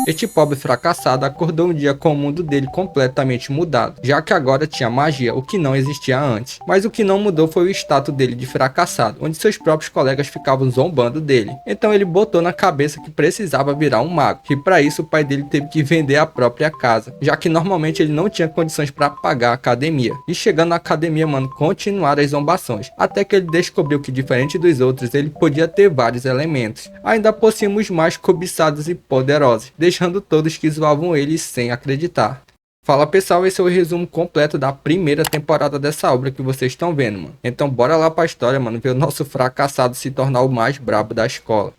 Este pobre fracassado acordou um dia com o mundo dele completamente mudado, já que agora tinha magia, o que não existia antes. Mas o que não mudou foi o status dele de fracassado, onde seus próprios colegas ficavam zombando dele. Então ele botou na cabeça que precisava virar um mago, e para isso o pai dele teve que vender a própria casa, já que normalmente ele não tinha condições para pagar a academia. E chegando na academia, mano, continuaram as zombações, até que ele descobriu que diferente dos outros, ele podia ter vários elementos, ainda por cima os mais cobiçados e poderosos, deixando todos que zoavam ele sem acreditar. Fala pessoal, esse é o resumo completo da primeira temporada dessa obra que vocês estão vendo, mano. Então bora lá pra história, mano, ver o nosso fracassado se tornar o mais brabo da escola.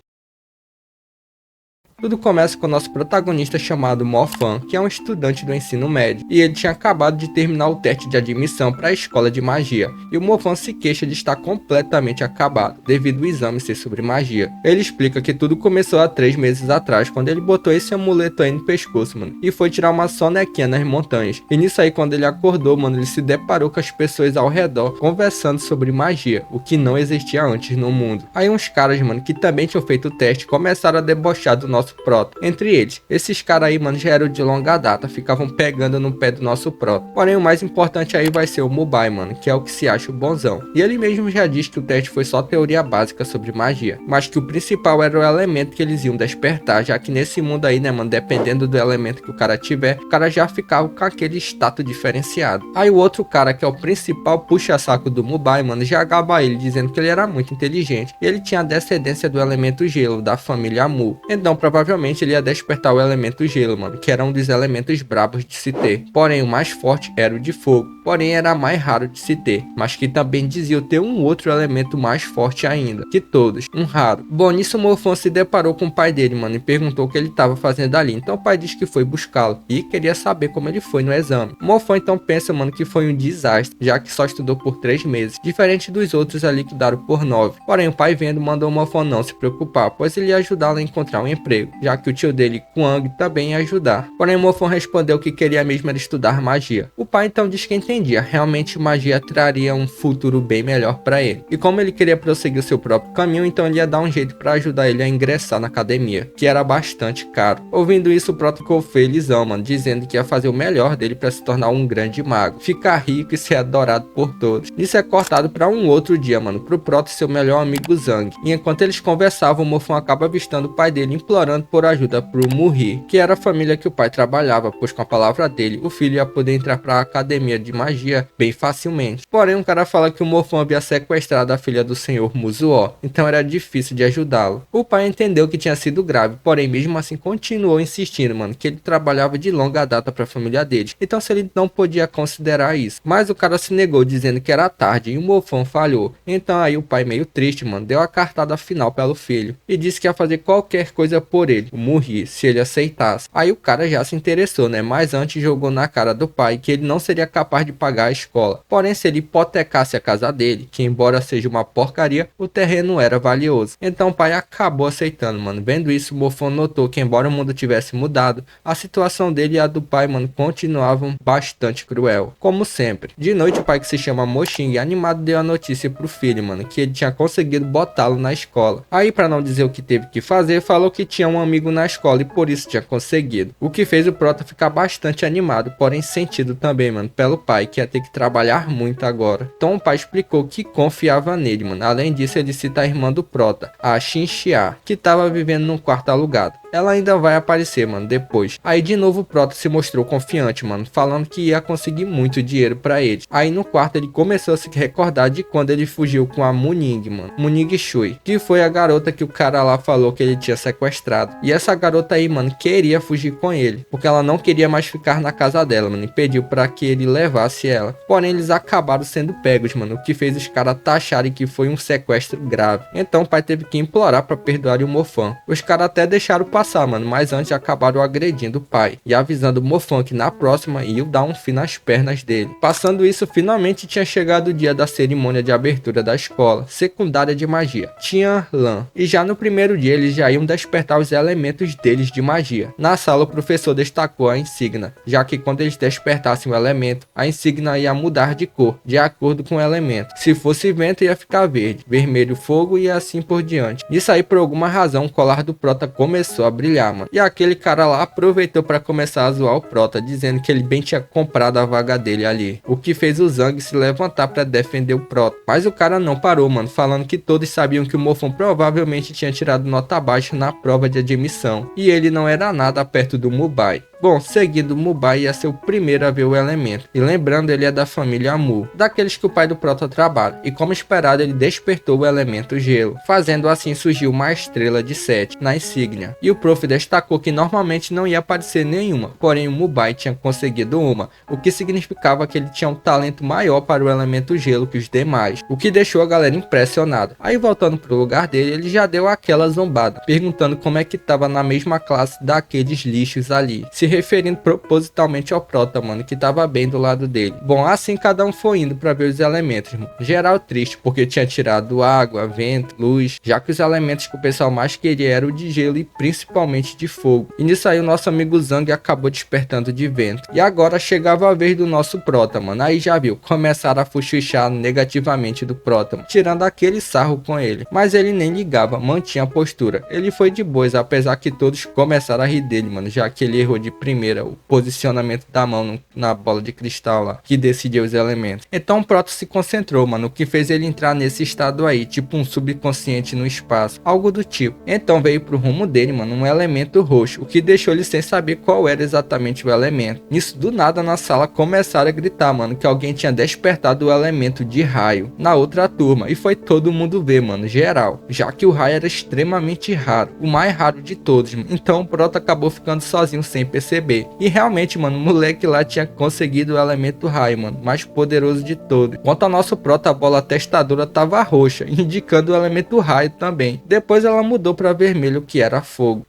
Tudo começa com o nosso protagonista chamado Morphan, que é um estudante do ensino médio, e ele tinha acabado de terminar o teste de admissão para a escola de magia, e o Morphan se queixa de estar completamente acabado, devido ao exame ser sobre magia. Ele explica que tudo começou há 3 meses atrás, quando ele botou esse amuleto aí no pescoço, mano, e foi tirar uma sonequinha nas montanhas. E nisso aí, quando ele acordou, mano, ele se deparou com as pessoas ao redor, conversando sobre magia, o que não existia antes no mundo. Aí uns caras, mano, que também tinham feito o teste, começaram a debochar do nosso Proto. Entre eles, esses caras aí, mano, já eram de longa data, ficavam pegando no pé do nosso Proto. Porém, o mais importante aí vai ser o Mubai, mano, que é o que se acha o bonzão. E ele mesmo já diz que o teste foi só teoria básica sobre magia, mas que o principal era o elemento que eles iam despertar, já que nesse mundo aí, né, mano, dependendo do elemento que o cara tiver, o cara já ficava com aquele status diferenciado. Aí o outro cara, que é o principal puxa-saco do Mubai, mano, já gaba ele, dizendo que ele era muito inteligente, e ele tinha a descendência do elemento gelo, da família Mu. Então, provavelmente ele ia despertar o elemento gelo, mano, que era um dos elementos brabos de se ter. Porém, o mais forte era o de fogo, porém era mais raro de se ter, mas que também dizia ter um outro elemento mais forte ainda, que todos, um raro. Bom, nisso o Morphan se deparou com o pai dele, mano, e perguntou o que ele estava fazendo ali. Então o pai disse que foi buscá-lo e queria saber como ele foi no exame. O Morphan então pensa, mano, que foi um desastre, já que só estudou por 3 meses, diferente dos outros ali que daram por 9. Porém, o pai vendo mandou o Morphan não se preocupar, pois ele ia ajudá-lo a encontrar um emprego, já que o tio dele, Kwang, também ia ajudar. Porém, Morphan respondeu que queria mesmo era estudar magia. O pai então disse que entendia, realmente magia traria um futuro bem melhor para ele. E como ele queria prosseguir o seu próprio caminho, então ele ia dar um jeito para ajudar ele a ingressar na academia, que era bastante caro. Ouvindo isso, o Proto ficou felizão, mano, dizendo que ia fazer o melhor dele para se tornar um grande mago, ficar rico e ser adorado por todos. Isso é cortado para um outro dia, mano, pro Proto e seu melhor amigo Zhang. E enquanto eles conversavam, o Morphan acaba avistando o pai dele implorando por ajuda pro Murri, que era a família que o pai trabalhava, pois com a palavra dele, o filho ia poder entrar para a academia de magia bem facilmente. Porém, um cara fala que o Morphan havia sequestrado a filha do senhor Muzuo, então era difícil de ajudá-lo. O pai entendeu que tinha sido grave, porém mesmo assim continuou insistindo, mano, que ele trabalhava de longa data para a família deles, então se ele não podia considerar isso. Mas o cara se negou, dizendo que era tarde e o Morphan falhou. Então aí o pai, meio triste, mano, deu a cartada final pelo filho e disse que ia fazer qualquer coisa por ele, o Murri, se ele aceitasse. Aí o cara já se interessou, né, mas antes jogou na cara do pai que ele não seria capaz de pagar a escola. Porém, se ele hipotecasse a casa dele, que embora seja uma porcaria, o terreno era valioso. Então o pai acabou aceitando, mano. Vendo isso, o Morphan notou que embora o mundo tivesse mudado, a situação dele e a do pai, mano, continuavam bastante cruel. Como sempre. De noite, o pai, que se chama Moxing, animado, deu a notícia pro filho, mano, que ele tinha conseguido botá-lo na escola. Aí, para não dizer o que teve que fazer, falou que tinha um amigo na escola e por isso tinha conseguido. O que fez o Prota ficar bastante animado, porém sentido também, mano, pelo pai, que ia ter que trabalhar muito agora. Então o pai explicou que confiava nele, mano. Além disso, ele cita a irmã do Prota, a Xinxia, que tava vivendo num quarto alugado. Ela ainda vai aparecer, mano, depois. Aí de novo o Prota se mostrou confiante, mano, falando que ia conseguir muito dinheiro pra ele. Aí no quarto ele começou a se recordar de quando ele fugiu com a Muning, mano, Muning Shui, que foi a garota que o cara lá falou que ele tinha sequestrado. E essa garota aí, mano, queria fugir com ele, porque ela não queria mais ficar na casa dela, mano, e pediu pra que ele levasse ela. Porém eles acabaram sendo pegos, mano, o que fez os caras taxarem que foi um sequestro grave. Então o pai teve que implorar pra perdoar o Morphan. Os caras até deixaram passar, mano, mas antes acabaram agredindo o pai e avisando o Morphan que na próxima iam dar um fim nas pernas dele. Passando isso, finalmente tinha chegado o dia da cerimônia de abertura da escola secundária de magia, Tianlan, e já no primeiro dia eles já iam despertar os elementos deles de magia. Na sala o professor destacou a insígnia, já que quando eles despertassem o elemento, a insígnia ia mudar de cor, de acordo com o elemento. Se fosse vento ia ficar verde, vermelho fogo e assim por diante. Isso aí por alguma razão o colar do Prota começou a brilhar, mano. E aquele cara lá aproveitou para começar a zoar o Prota, dizendo que ele bem tinha comprado a vaga dele ali. O que fez o Zang se levantar para defender o Prota. Mas o cara não parou, mano, falando que todos sabiam que o Mofão provavelmente tinha tirado nota baixa na prova de admissão. E ele não era nada perto do Mubai. Bom, seguindo, Mubai ia ser o primeiro a ver o elemento, e lembrando, ele é da família Mu, daqueles que o pai do Prota trabalha, e como esperado ele despertou o elemento gelo, fazendo assim surgir uma estrela de 7 na insígnia, e o prof destacou que normalmente não ia aparecer nenhuma, porém o Mubai tinha conseguido uma, o que significava que ele tinha um talento maior para o elemento gelo que os demais, o que deixou a galera impressionada. Aí voltando pro lugar dele, ele já deu aquela zombada, perguntando como é que tava na mesma classe daqueles lixos ali, se referindo propositalmente ao Prota, mano, que tava bem do lado dele. Bom, assim cada um foi indo pra ver os elementos, mano. Geral triste, porque tinha tirado água, vento, luz, já que os elementos que o pessoal mais queria eram o de gelo e principalmente de fogo. E nisso aí o nosso amigo Zang acabou despertando de vento. E agora chegava a vez do nosso Prota, mano. Aí já viu, começaram a fuxichar negativamente do Prota, mano, tirando aquele sarro com ele. Mas ele nem ligava, mantinha a postura. Ele foi de boas, apesar que todos começaram a rir dele, mano, já que ele errou de primeira o posicionamento da mão na bola de cristal lá, que decidia os elementos. Então o Prota se concentrou, mano, o que fez ele entrar nesse estado aí, tipo um subconsciente no espaço, algo do tipo. Então veio pro rumo dele, mano, um elemento roxo, o que deixou ele sem saber qual era exatamente o elemento. Nisso, do nada, na sala começaram a gritar, mano, que alguém tinha despertado o elemento de raio na outra turma, e foi todo mundo ver, mano, geral, já que o raio era extremamente raro, o mais raro de todos, mano. Então o Prota acabou ficando sozinho sem perceber. E realmente, mano, o moleque lá tinha conseguido o elemento raio, mano, mais poderoso de todo. Quanto ao nosso Prota, a bola testadora tava roxa, indicando o elemento raio também. Depois ela mudou para vermelho, que era fogo.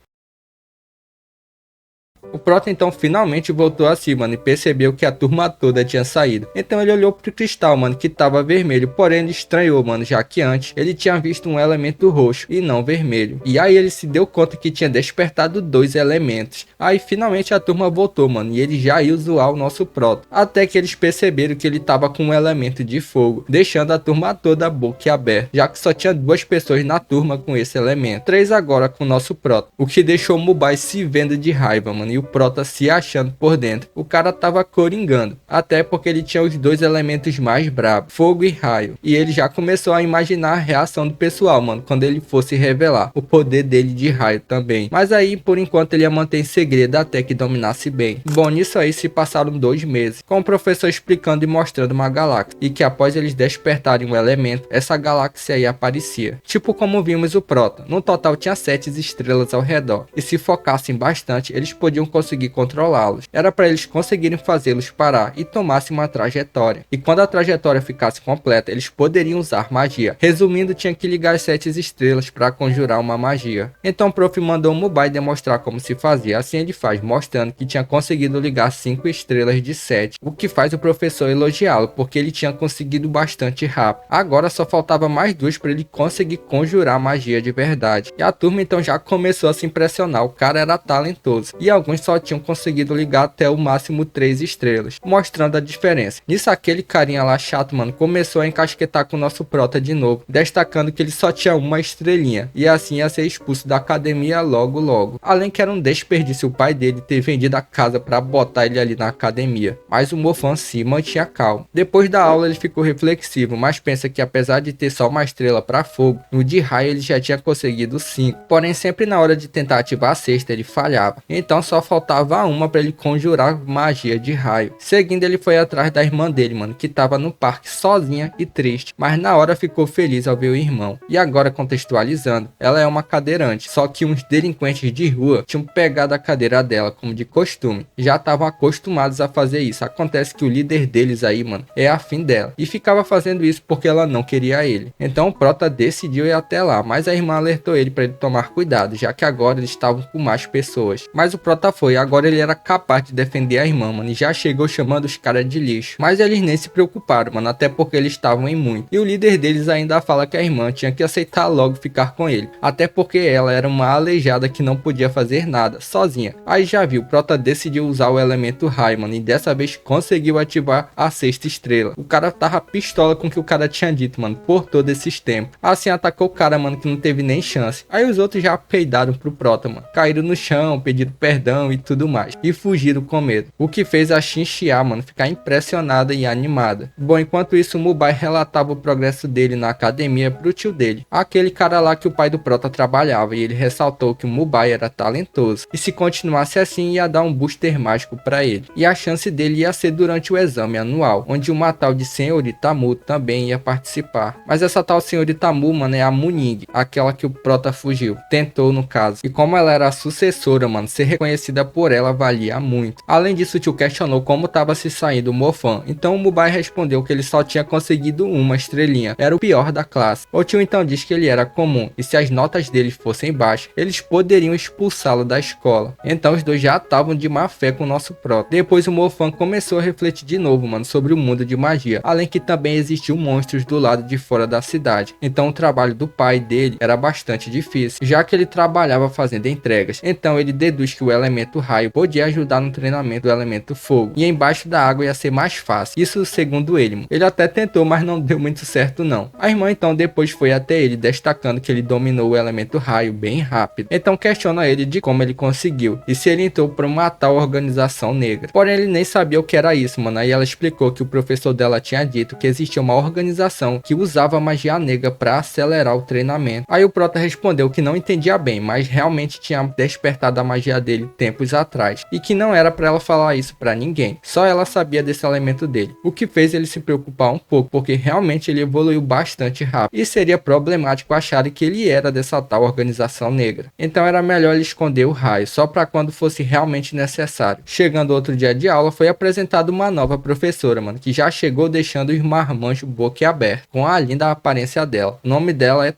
O Prota então finalmente voltou a si, mano, e percebeu que a turma toda tinha saído. Então ele olhou pro cristal, mano, que tava vermelho, porém ele estranhou, mano, já que antes ele tinha visto um elemento roxo e não vermelho. E aí ele se deu conta que tinha despertado 2 elementos. Aí finalmente a turma voltou, mano, e ele já ia zoar o nosso Prota. Até que eles perceberam que ele tava com um elemento de fogo, deixando a turma toda boquiaberta, já que só tinha 2 pessoas na turma com esse elemento. 3 agora com o nosso Prota, o que deixou o Mubai se vendo de raiva, mano, e o Prota se achando por dentro. O cara tava coringando, até porque ele tinha os 2 elementos mais bravos, fogo e raio. E ele já começou a imaginar a reação do pessoal, mano, quando ele fosse revelar o poder dele de raio também. Mas aí, por enquanto, ele ia manter em segredo até que dominasse bem. Bom, nisso aí se passaram 2 meses, com o professor explicando e mostrando uma galáxia, e que após eles despertarem um elemento, essa galáxia aí aparecia. Tipo como vimos o Prota. No total tinha 7 estrelas ao redor, e se focassem bastante, eles podiam conseguir controlá-los. Era para eles conseguirem fazê-los parar e tomassem uma trajetória. E quando a trajetória ficasse completa, eles poderiam usar magia. Resumindo, tinha que ligar as 7 estrelas para conjurar uma magia. Então o prof mandou o Mubai demonstrar como se fazia. Assim ele faz, mostrando que tinha conseguido ligar 5 estrelas de 7, o que faz o professor elogiá-lo, porque ele tinha conseguido bastante rápido. Agora só faltava mais 2 para ele conseguir conjurar magia de verdade. E a turma então já começou a se impressionar, o cara era talentoso. E alguns só tinham conseguido ligar até o máximo 3 estrelas, mostrando a diferença. Nisso aquele carinha lá chato, mano, começou a encasquetar com o nosso Prota de novo, destacando que ele só tinha uma estrelinha, e assim ia ser expulso da academia logo logo. Além que era um desperdício o pai dele ter vendido a casa para botar ele ali na academia. Mas o Mofão se mantinha calmo. Depois da aula ele ficou reflexivo, mas pensa que apesar de ter só uma estrela para fogo, no de raio ele já tinha conseguido 5. Porém sempre na hora de tentar ativar a sexta ele falhava. Então só faltava uma para ele conjurar magia de raio. Seguindo ele foi atrás da irmã dele, mano, que tava no parque sozinha e triste, mas na hora ficou feliz ao ver o irmão. E agora contextualizando, ela é uma cadeirante, só que uns delinquentes de rua tinham pegado a cadeira dela como de costume, já estavam acostumados a fazer isso. Acontece que o líder deles aí, mano, é afim dela, e ficava fazendo isso porque ela não queria ele. Então o Prota decidiu ir até lá, mas a irmã alertou ele para ele tomar cuidado, já que agora eles estavam com mais pessoas. Mas o Prota Prota foi, agora ele era capaz de defender a irmã, mano, e já chegou chamando os caras de lixo. Mas eles nem se preocuparam, mano, até porque eles estavam em muito. E o líder deles ainda fala que a irmã tinha que aceitar logo ficar com ele, até porque ela era uma aleijada que não podia fazer nada, sozinha. Aí já viu, Prota decidiu usar o elemento raio, mano, e dessa vez conseguiu ativar a 6ª estrela. O cara tava pistola com o que o cara tinha dito, mano, por todo esses tempos. Assim atacou o cara, mano, que não teve nem chance. Aí os outros já peidaram pro Prota, mano, caíram no chão, pediram perdão e tudo mais, e fugiram com medo, o que fez a Xinxia, mano, ficar impressionada e animada. Bom, enquanto isso, o Mubai relatava o progresso dele na academia pro tio dele, aquele cara lá que o pai do Prota trabalhava, e ele ressaltou que o Mubai era talentoso, e se continuasse assim ia dar um booster mágico pra ele, e a chance dele ia ser durante o exame anual, onde uma tal de Senhorita Mu também ia participar. Mas essa tal Senhorita Mu, mano, é a Muning, aquela que o Prota fugiu, tentou no caso, e como ela era a sucessora, mano, ser reconhecida por ela valia muito. Além disso, o tio questionou como tava se saindo o Mofan, então o Mubai respondeu que ele só tinha conseguido uma estrelinha, era o pior da classe. O tio então disse que ele era comum, e se as notas dele fossem baixas, eles poderiam expulsá-lo da escola. Então os dois já estavam de má fé com o nosso Prota. Depois o Mofan começou a refletir de novo, mano, sobre o mundo de magia, além que também existiam monstros do lado de fora da cidade. Então o trabalho do pai dele era bastante difícil, já que ele trabalhava fazendo entregas. Então ele deduz que o elemento raio podia ajudar no treinamento do elemento fogo, e embaixo da água ia ser mais fácil. Isso segundo ele, mano. Ele até tentou, mas não deu muito certo não. A irmã então depois foi até ele, destacando que ele dominou o elemento raio bem rápido. Então questiona ele de como ele conseguiu, e se ele entrou para uma tal organização negra. Porém ele nem sabia o que era isso, mano. Aí ela explicou que o professor dela tinha dito que existia uma organização que usava magia negra para acelerar o treinamento. Aí o Prota respondeu que não entendia bem, mas realmente tinha despertado a magia dele tempos atrás, e que não era para ela falar isso para ninguém, só ela sabia desse elemento dele, o que fez ele se preocupar um pouco, porque realmente ele evoluiu bastante rápido, e seria problemático acharem que ele era dessa tal organização negra. Então era melhor ele esconder o raio, só para quando fosse realmente necessário. Chegando outro dia de aula, foi apresentada uma nova professora, mano, que já chegou deixando os marmanjos boquiabertos, com a linda aparência dela. O nome dela é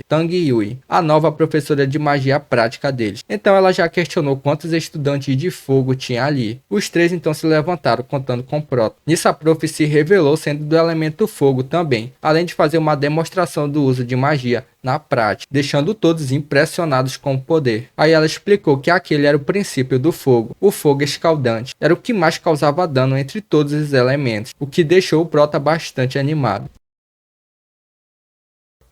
Tang Yui, a nova professora de magia prática deles. Então ela já questionou quantos estudantes de fogo tinha ali. Os três então se levantaram contando com Prota. Nisso a prof se revelou sendo do elemento fogo também, além de fazer uma demonstração do uso de magia na prática, deixando todos impressionados com o poder. Aí ela explicou que aquele era o princípio do fogo, o fogo escaldante. Era o que mais causava dano entre todos os elementos, o que deixou o Prota bastante animado.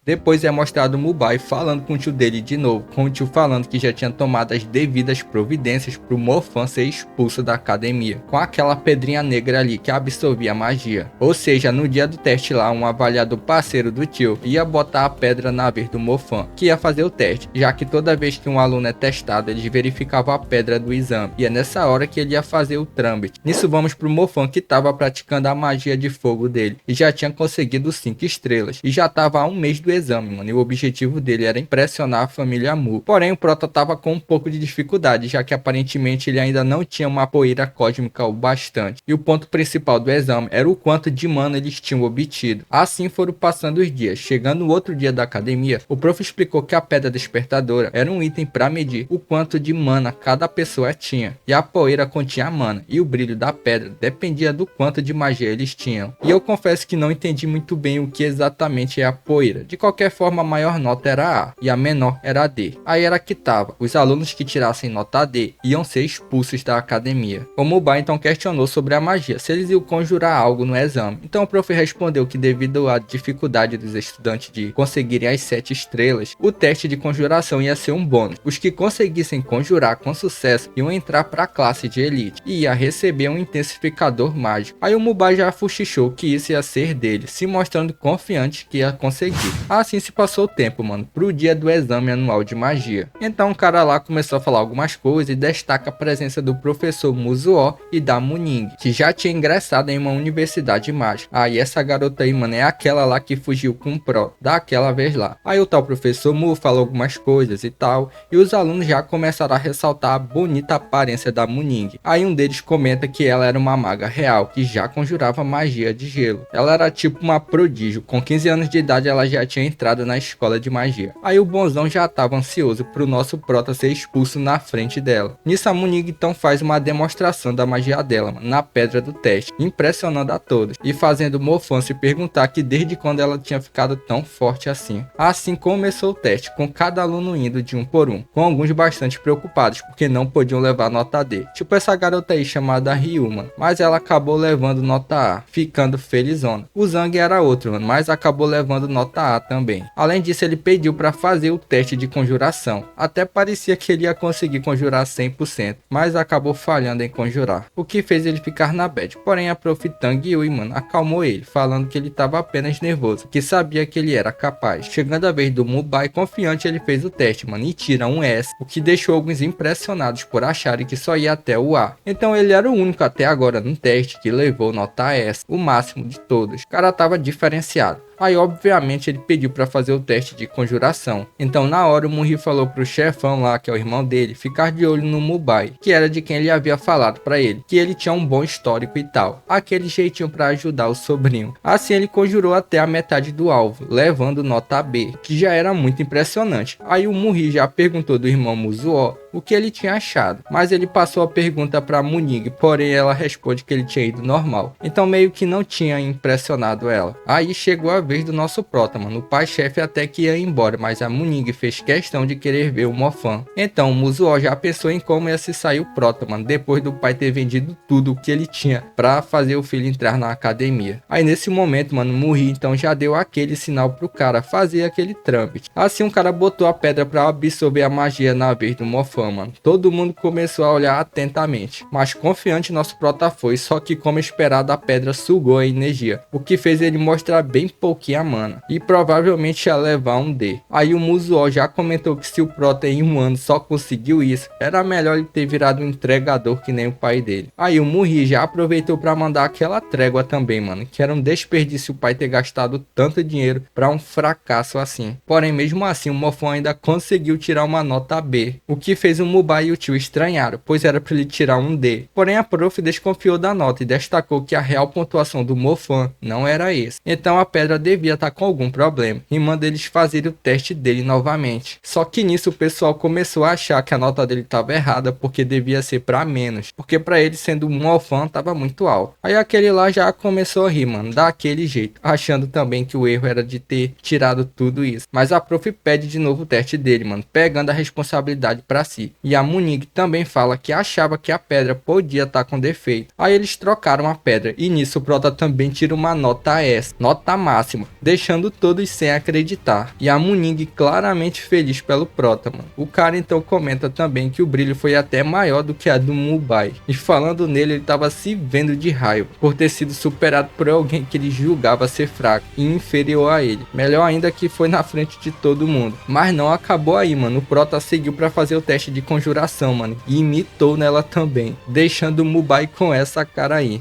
Depois é mostrado o Mubai falando com o tio dele de novo, com o tio falando que já tinha tomado as devidas providências para o Mofan ser expulso da academia, com aquela pedrinha negra ali que absorvia a magia. Ou seja, no dia do teste lá, um avaliador parceiro do tio ia botar a pedra na vez do Mofan, que ia fazer o teste, já que toda vez que um aluno é testado, eles verificavam a pedra do exame, e é nessa hora que ele ia fazer o Trambit. Nisso vamos pro Mofan, que estava praticando a magia de fogo dele, e já tinha conseguido 5 estrelas, e já estava há um mês do exame, mano, e o objetivo dele era impressionar a família Mu. Porém, o Prota tava com um pouco de dificuldade, já que aparentemente ele ainda não tinha uma poeira cósmica o bastante. E o ponto principal do exame era o quanto de mana eles tinham obtido. Assim foram passando os dias. Chegando no outro dia da academia, o prof explicou que a pedra despertadora era um item para medir o quanto de mana cada pessoa tinha. E a poeira continha mana, e o brilho da pedra dependia do quanto de magia eles tinham. E eu confesso que não entendi muito bem o que exatamente é a poeira. De qualquer forma, a maior nota era A e a menor era a D. Aí era que tava, os alunos que tirassem nota D iam ser expulsos da academia. O Mubai então questionou sobre a magia, se eles iam conjurar algo no exame. Então o prof respondeu que devido à dificuldade dos estudantes de conseguirem as 7 estrelas, o teste de conjuração ia ser um bônus. Os que conseguissem conjurar com sucesso iam entrar para a classe de elite e ia receber um intensificador mágico. Aí o Mubai já fuxichou que isso ia ser dele, se mostrando confiante que ia conseguir. Assim se passou o tempo, mano, pro dia do exame anual de magia. Então o cara lá começou a falar algumas coisas e destaca a presença do professor Muzuo e da Muning, que já tinha ingressado em uma universidade mágica. Aí essa garota aí, mano, é aquela lá que fugiu com o Pro, daquela vez lá. Aí o tal professor Mu falou algumas coisas e tal, e os alunos já começaram a ressaltar a bonita aparência da Muning. Aí um deles comenta que ela era uma maga real, que já conjurava magia de gelo. Ela era tipo uma prodígio, com 15 anos de idade ela já tinha entrado na escola de magia. Aí o bonzão já estava ansioso pro nosso prota ser expulso na frente dela. Nisso a Munig então faz uma demonstração da magia dela, mano, na pedra do teste, impressionando a todos e fazendo o Mofan se perguntar que desde quando ela tinha ficado tão forte assim. Assim começou o teste, com cada aluno indo de um por um, com alguns bastante preocupados porque não podiam levar nota D, tipo essa garota aí chamada Ryu, mano, mas ela acabou levando nota A, ficando felizona. O Zhang era outro, mano, mas acabou levando nota A também. Além disso, ele pediu para fazer o teste de conjuração, até parecia que ele ia conseguir conjurar 100%, mas acabou falhando em conjurar, o que fez ele ficar na bad. Porém a Prof. Tang Yui, mano, acalmou ele, falando que ele estava apenas nervoso, que sabia que ele era capaz. Chegando a vez do Mubai, confiante, ele fez o teste, mano, e tira um S, o que deixou alguns impressionados por acharem que só ia até o A. Então ele era o único até agora no teste que levou nota S, o máximo de todos. O cara tava diferenciado. Aí obviamente ele pediu para fazer o teste de conjuração. Então na hora o Munri falou pro chefão lá, que é o irmão dele, ficar de olho no Mubai, que era de quem ele havia falado para ele, que ele tinha um bom histórico e tal. Aquele jeitinho para ajudar o sobrinho. Assim ele conjurou até a metade do alvo, levando nota B, que já era muito impressionante. Aí o Munri já perguntou do irmão Muzuo o que ele tinha achado, mas ele passou a pergunta para Munig, porém ela responde que ele tinha ido normal. Então meio que não tinha impressionado ela. Aí chegou a vez do nosso prota, mano. O pai-chefe até que ia embora, mas a Munig fez questão de querer ver o Mofan. Então o Muzuo já pensou em como ia se sair o prota, mano, depois do pai ter vendido tudo o que ele tinha pra fazer o filho entrar na academia. Aí nesse momento, mano, o Muri então já deu aquele sinal pro cara fazer aquele trâmite. Assim o cara botou a pedra pra absorver a magia na vez do Mofan, mano. Todo mundo começou a olhar atentamente, mas confiante nosso prota foi, só que como esperado a pedra sugou a energia, o que fez ele mostrar bem pouquinho a mana, e provavelmente ia levar um D. Aí o Muzuo já comentou que se o prota em um ano só conseguiu isso, era melhor ele ter virado um entregador que nem o pai dele. Aí o Muri já aproveitou para mandar aquela trégua também, mano, que era um desperdício o pai ter gastado tanto dinheiro para um fracasso assim. Porém mesmo assim o Mofan ainda conseguiu tirar uma nota B, o que fez o Mubai e o tio estranharam, pois era para ele tirar um D. Porém a prof desconfiou da nota e destacou que a real pontuação do Mofan não era esse. Então a pedra devia estar com algum problema e manda eles fazerem o teste dele novamente. Só que nisso o pessoal começou a achar que a nota dele estava errada porque devia ser para menos, porque para ele sendo um Mofan estava muito alto. Aí aquele lá já começou a rir, mano, daquele jeito, achando também que o erro era de ter tirado tudo isso. Mas a prof pede de novo o teste dele, mano, pegando a responsabilidade para si. E a Munig também fala que achava que a pedra podia estar com defeito. Aí eles trocaram a pedra e nisso o prota também tira uma nota S, nota máxima, deixando todos sem acreditar. E a Munig claramente feliz pelo prota, mano. O cara então comenta também que o brilho foi até maior do que a do Mubai. E falando nele, ele tava se vendo de raiva por ter sido superado por alguém que ele julgava ser fraco e inferior a ele. Melhor ainda que foi na frente de todo mundo. Mas não acabou aí, mano. O prota seguiu para fazer o teste de conjuração, mano, e imitou nela também, deixando o Mubai com essa cara aí.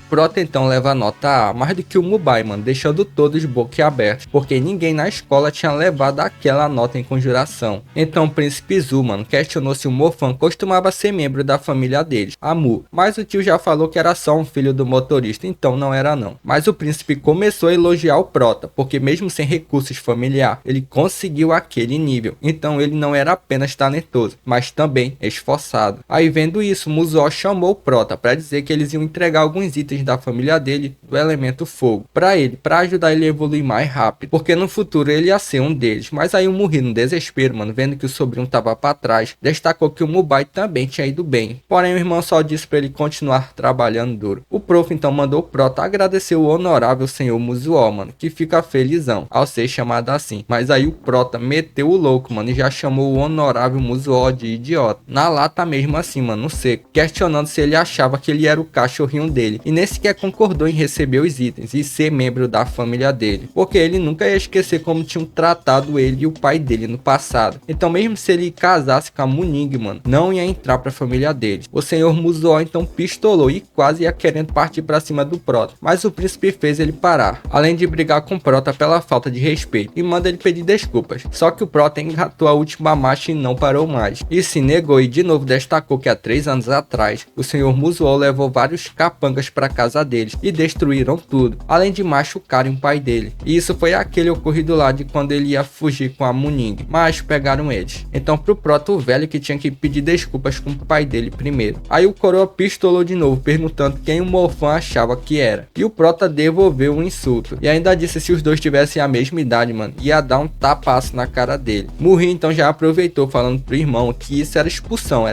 Prota então leva a nota A mais do que o Mubai, mano, deixando todos boquiabertos, porque ninguém na escola tinha levado aquela nota em conjuração. Então o príncipe Zu, mano, questionou se o Mofan costumava ser membro da família deles, a Mu, mas o tio já falou que era só um filho do motorista, então não era não. Mas o príncipe começou a elogiar o prota, porque mesmo sem recursos familiares, ele conseguiu aquele nível, então ele não era apenas talentoso, mas também esforçado. Aí vendo isso, Muzuo chamou o prota para dizer que eles iam entregar alguns itens da família dele do elemento fogo para ele, para ajudar ele a evoluir mais rápido, porque no futuro ele ia ser um deles. Mas aí o Muri, no desespero, mano, vendo que o sobrinho tava para trás, destacou que o Mubai também tinha ido bem, porém o irmão só disse para ele continuar trabalhando duro. O prof então mandou o prota agradecer o honorável senhor Muzuo, mano, que fica felizão ao ser chamado assim. Mas aí o prota meteu o louco, mano, e já chamou o honorável Muzuo de idiota, na lata mesmo assim, mano, no seco, questionando se ele achava que ele era o cachorrinho dele, e nem sequer concordou em receber os itens e ser membro da família dele, porque ele nunca ia esquecer como tinham tratado ele e o pai dele no passado. Então mesmo se ele casasse com a Munig, mano, não ia entrar pra família dele. O senhor Muzuo então pistolou e quase ia querendo partir pra cima do prota, mas o príncipe fez ele parar, além de brigar com o prota pela falta de respeito e manda ele pedir desculpas. Só que o prota engatou a última marcha e não parou mais, e se negou, e de novo destacou que há 3 anos atrás o senhor Muzuo levou vários capangas pra casa deles e destruíram tudo, além de machucarem o pai dele. E isso foi aquele ocorrido lá de quando ele ia fugir com a Muning, mas pegaram eles. Então pro Prota, o velho que tinha que pedir desculpas com o pai dele primeiro. Aí o coroa pistolou de novo, perguntando quem o Morfan achava que era. E o Prota devolveu um insulto. E ainda disse se os dois tivessem a mesma idade, mano, ia dar um tapaço na cara dele. Murray então já aproveitou falando pro irmão que isso era expulsão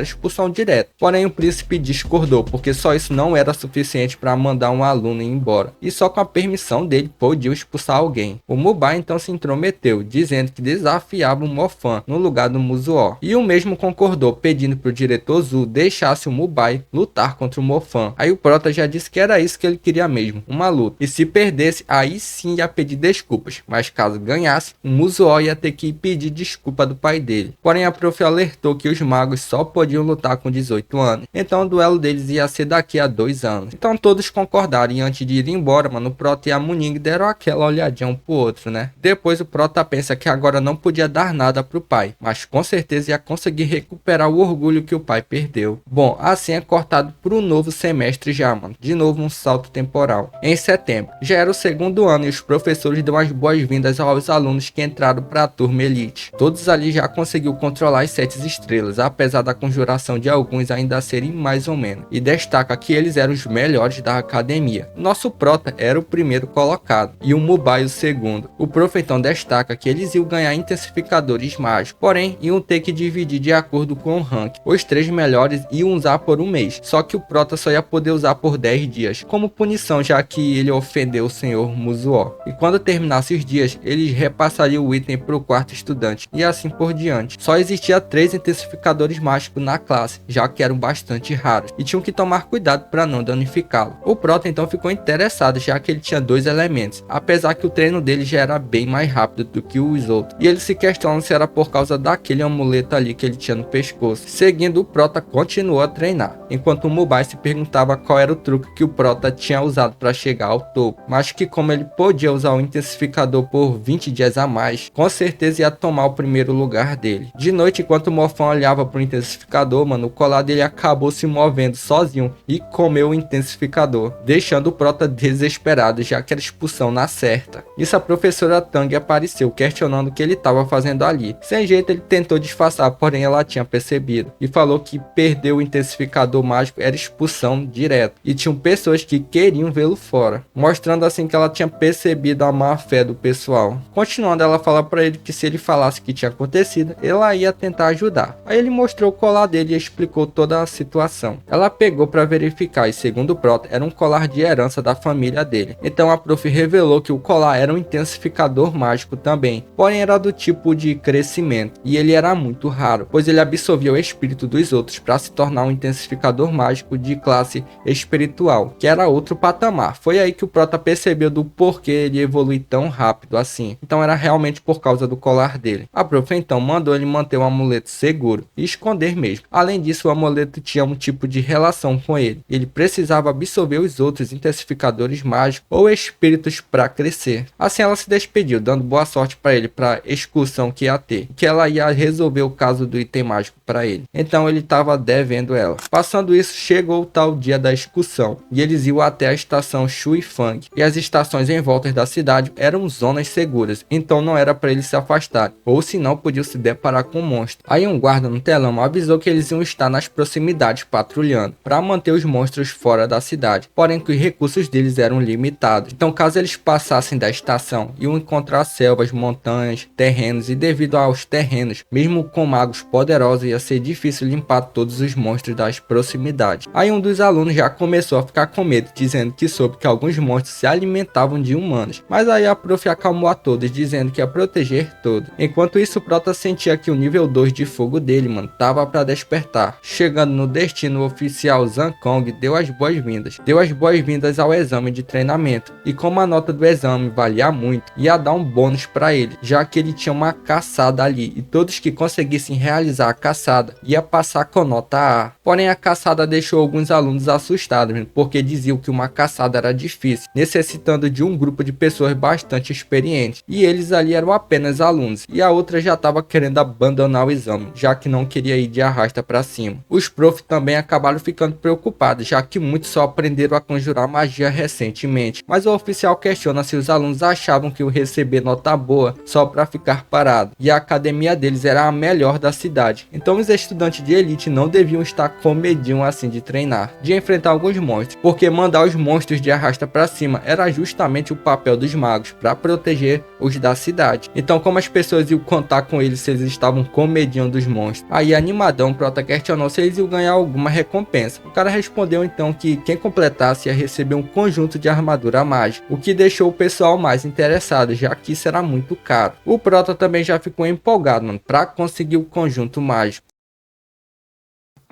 direta. Porém o príncipe discordou, porque só isso não era suficiente para mandar um aluno ir embora. E só com a permissão dele podiam expulsar alguém. O Mubai então se intrometeu, dizendo que desafiava o Morfan no lugar do Muzuo. E o mesmo concordou, pedindo pro diretor Zu deixasse o Mubai lutar contra o Morfan. Aí o Prota já disse que era isso que ele queria mesmo, uma luta. E se perdesse, aí sim ia pedir desculpas. Mas caso ganhasse, o Muzuo ia ter que pedir desculpa do pai dele. Porém a prof alertou que os magos só podiam lutar com 18 anos. Então o duelo deles ia ser daqui a 2 anos. Então todos concordaram e antes de ir embora, mano, o Prota e a Muning deram aquela olhadinha um pro outro, né? Depois o Prota pensa que agora não podia dar nada pro pai, mas com certeza ia conseguir recuperar o orgulho que o pai perdeu. Bom, assim é cortado pro novo semestre já, mano. De novo um salto temporal. Em setembro, já era o segundo ano e os professores dão as boas-vindas aos alunos que entraram para a turma elite. Todos ali já conseguiu controlar as 7 estrelas, apesar da conjuração de alguns ainda serem mais ou menos. E destaca que eles eram os melhores da academia. Nosso Prota era o primeiro colocado e o Mubai o segundo. O prof então destaca que eles iam ganhar intensificadores mágicos, porém iam ter que dividir de acordo com o rank. Os 3 melhores iam usar por um mês, só que o Prota só ia poder usar por 10 dias, como punição já que ele ofendeu o senhor Muzuo. E quando terminasse os dias, eles repassariam o item para o quarto estudante, e assim por diante. Só existia 3 intensificadores mágicos na classe, já que eram bastante raros, e tinham que tomar cuidado para não danificá-lo. O Prota então ficou interessado, já que ele tinha 2 elementos, apesar que o treino dele já era bem mais rápido do que os outros, e ele se questiona se era por causa daquele amuleto ali que ele tinha no pescoço. Seguindo, o Prota continuou a treinar, enquanto o Mubai se perguntava qual era o truque que o Prota tinha usado para chegar ao topo, mas que como ele podia usar o intensificador por 20 dias a mais, com certeza ia tomar o primeiro lugar dele. De noite, enquanto o Morfan olhava pro intensificador, mano, o colar dele acabou se movendo sozinho e comeu o intensificador, deixando o Prota desesperado, já que era expulsão na certa. Isso a professora Tang apareceu, questionando o que ele estava fazendo ali. Sem jeito ele tentou disfarçar, porém ela tinha percebido, e falou que perder o intensificador mágico era expulsão direta, e tinham pessoas que queriam vê-lo fora, mostrando assim que ela tinha percebido a má fé do pessoal. Continuando, ela fala para ele que se ele falasse o que tinha acontecido, ela ia tentar ajudar. Aí ele mostrou o colar dele e explicou toda a situação. Ela pegou para verificar e segundo o Prota, era um colar de herança da família dele. Então a prof revelou que o colar era um intensificador mágico também, porém era do tipo de crescimento, e ele era muito raro, pois ele absorvia o espírito dos outros para se tornar um intensificador mágico de classe espiritual, que era outro patamar. Foi aí que o Prota percebeu do porquê ele evolui tão rápido assim. Então era realmente por causa do colar dele. A prof então mandou ele manter o amuleto seguro e esconder mesmo. Além disso, o amuleto tinha um tipo de relação com ele. Ele precisava absorver os outros intensificadores mágicos ou espíritos para crescer. Assim ela se despediu, dando boa sorte para ele para excursão que ia ter, que ela ia resolver o caso do item mágico para ele. Então ele estava devendo ela. Passando isso, chegou o tal dia da excursão e eles iam até a estação Shuifang, e as estações em volta da cidade eram zonas seguras, então não era para eles se afastarem, ou senão podiam se deparar com um monstro. Aí um guarda no telão avisou que eles iam estar nas proximidades patrulhando, para manter os monstros fora da cidade, porém que os recursos deles eram limitados. Então caso eles passassem da estação, iam encontrar selvas, montanhas, terrenos, e devido aos terrenos, mesmo com magos poderosos, ia ser difícil limpar todos os monstros das proximidades. Aí um dos alunos já começou a ficar com medo, dizendo que soube que alguns monstros se alimentavam de humanos, mas aí a prof acalmou a todos, dizendo que ia proteger todos. Enquanto isso, o Prota sentia que o nível 2 de fogo dele, mano, tava para despertar. Chegando no destino, o oficial Zankong deu as boas-vindas ao exame de treinamento, e como a nota do exame valia muito, ia dar um bônus para ele, já que ele tinha uma caçada ali, e todos que conseguissem realizar a caçada ia passar com nota A. Porém a caçada deixou alguns alunos assustados, porque diziam que uma caçada era difícil, necessitando de um grupo de pessoas bastante experientes, e eles ali eram apenas alunos, e a outra já estava querendo abandonar o exame, já que não queria ir de arrasta para cima. Os profs também acabaram ficando preocupados, já que muitos só aprendiam aprenderam a conjurar magia recentemente, mas o oficial questiona se os alunos achavam que o receber nota boa só para ficar parado, e a academia deles era a melhor da cidade, então os estudantes de elite não deviam estar com medinho assim de treinar, de enfrentar alguns monstros, porque mandar os monstros de arrasta para cima era justamente o papel dos magos, para proteger os da cidade. Então como as pessoas iam contar com eles se eles estavam com medinho dos monstros? Aí animadão, o Prota questionou se eles iam ganhar alguma recompensa. O cara respondeu então que quem completasse ia receber um conjunto de armadura mágica, o que deixou o pessoal mais interessado, já que isso era muito caro. O Prota também já ficou empolgado, mano, para conseguir o conjunto mágico.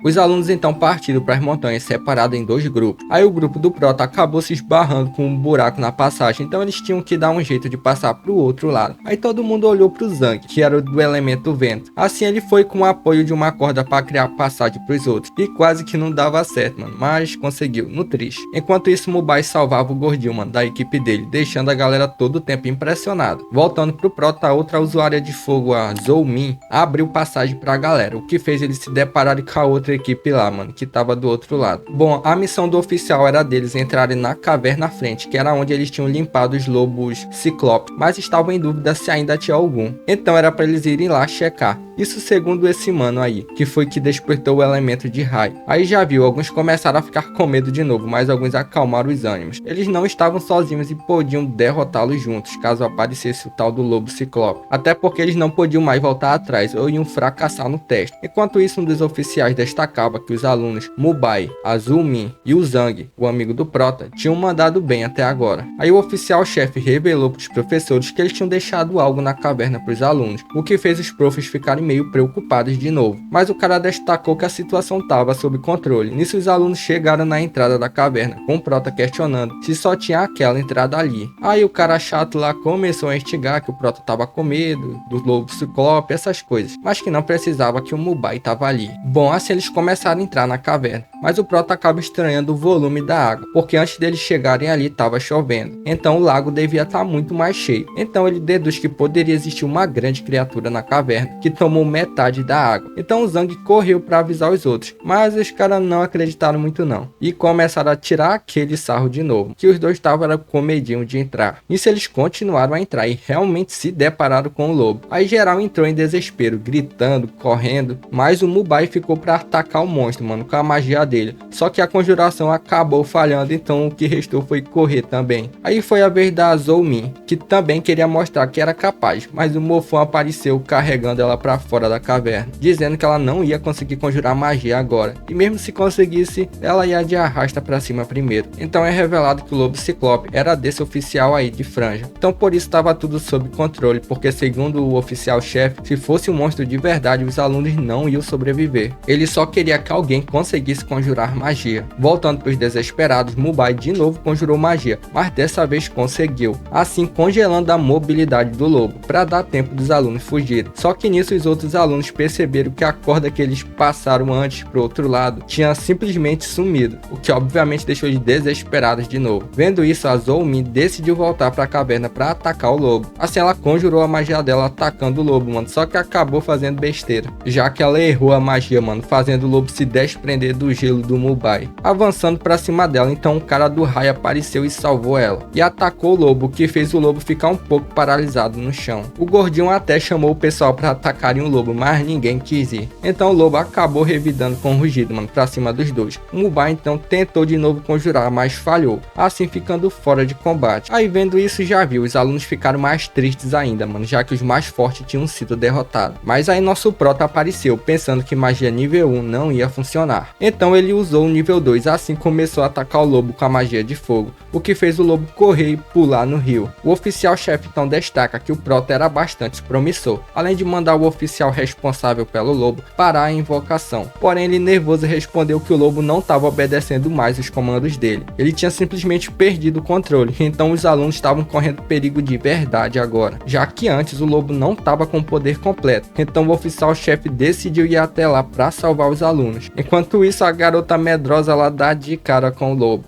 Os alunos então partiram para as montanhas separadas em 2 grupos. Aí o grupo do Prota acabou se esbarrando com um buraco na passagem, então eles tinham que dar um jeito de passar para o outro lado. Aí todo mundo olhou para o Zang, que era do elemento vento. Assim ele foi com o apoio de uma corda para criar passagem para os outros. E quase que não dava certo, mano, mas conseguiu, no triste. Enquanto isso, Mubai salvava o gordinho, mano, da equipe dele, deixando a galera todo o tempo impressionada. Voltando pro Prota, outra usuária de fogo, a Zoumin, abriu passagem para a galera, o que fez eles se depararem com a outra equipe lá, mano, que tava do outro lado. Bom, a missão do oficial era deles entrarem na caverna à frente, que era onde eles tinham limpado os lobos ciclope, mas estavam em dúvida se ainda tinha algum. Então era para eles irem lá checar. Isso segundo esse mano aí, que foi que despertou o elemento de raio. Aí já viu, alguns começaram a ficar com medo de novo, mas alguns acalmaram os ânimos. Eles não estavam sozinhos e podiam derrotá-los juntos, caso aparecesse o tal do lobo ciclope. Até porque eles não podiam mais voltar atrás, ou iam fracassar no teste. Enquanto isso, um dos oficiais destacava que os alunos Mubai, Azumi e o Zang, o amigo do Prota, tinham mandado bem até agora. Aí o oficial-chefe revelou para os professores que eles tinham deixado algo na caverna para os alunos, o que fez os profs ficarem meio preocupados de novo. Mas o cara destacou que a situação estava sob controle. Nisso os alunos chegaram na entrada da caverna, com o Prota questionando se só tinha aquela entrada ali. Aí o cara chato lá começou a instigar que o Prota estava com medo do lobo ciclope, essas coisas, mas que não precisava, que o Mubai estava ali. Bom, assim eles começaram a entrar na caverna, mas o Prota acaba estranhando o volume da água, porque antes deles chegarem ali estava chovendo, então o lago devia estar muito mais cheio. Então ele deduz que poderia existir uma grande criatura na caverna, que tomou metade da água. Então o Zang correu para avisar os outros, mas os caras não acreditaram muito não, e começaram a tirar aquele sarro de novo, que os dois estavam com medinho de entrar. Nisso eles continuaram a entrar e realmente se depararam com o lobo. Aí geral entrou em desespero, gritando, correndo, mas o Mubai ficou para atacar o monstro, mano, com a magia dele. Só que a conjuração acabou falhando, então o que restou foi correr também. Aí foi a vez da Zoumin, que também queria mostrar que era capaz, mas o Mofão apareceu carregando ela para fora da caverna, dizendo que ela não ia conseguir conjurar magia agora, e mesmo se conseguisse, ela ia de arrasta para cima primeiro. Então é revelado que o lobo ciclope era desse oficial aí de franja. Então por isso estava tudo sob controle, porque segundo o oficial-chefe, se fosse um monstro de verdade, os alunos não iam sobreviver. Ele só queria que alguém conseguisse conjurar magia. Voltando para os desesperados, Mubai de novo conjurou magia, mas dessa vez conseguiu, assim congelando a mobilidade do lobo, para dar tempo dos alunos fugirem. Só que nisso os outros alunos perceberam que a corda que eles passaram antes pro outro lado tinha simplesmente sumido, o que obviamente deixou eles desesperados de novo. Vendo isso, a Zoumin decidiu voltar para a caverna para atacar o lobo. Assim ela conjurou a magia dela atacando o lobo, mano, só que acabou fazendo besteira, já que ela errou a magia, mano, fazendo o lobo se desprender do gelo do Mubai. Avançando para cima dela, então o cara do raio apareceu e salvou ela, e atacou o lobo, o que fez o lobo ficar um pouco paralisado no chão. O gordinho até chamou o pessoal para atacarem o lobo, mas ninguém quis ir. Então o lobo acabou revidando com um rugido, mano, pra cima dos dois. O Mubai então tentou de novo conjurar, mas falhou, assim ficando fora de combate. Aí vendo isso, já viu, os alunos ficaram mais tristes ainda, mano, já que os mais fortes tinham sido derrotados. Mas aí nosso Prota apareceu, pensando que magia nível 1 não ia funcionar. Então ele usou o nível 2, assim começou a atacar o lobo com a magia de fogo, o que fez o lobo correr e pular no rio. O oficial-chefe então destaca que o Prota era bastante promissor, além de mandar o oficial responsável pelo lobo parar a invocação. Porém ele nervoso respondeu que o lobo não estava obedecendo mais os comandos dele, ele tinha simplesmente perdido o controle, então os alunos estavam correndo perigo de verdade agora, já que antes o lobo não estava com o poder completo. Então o oficial-chefe decidiu ir até lá para salvar os alunos. Enquanto isso, a garota medrosa lá dá de cara com o lobo.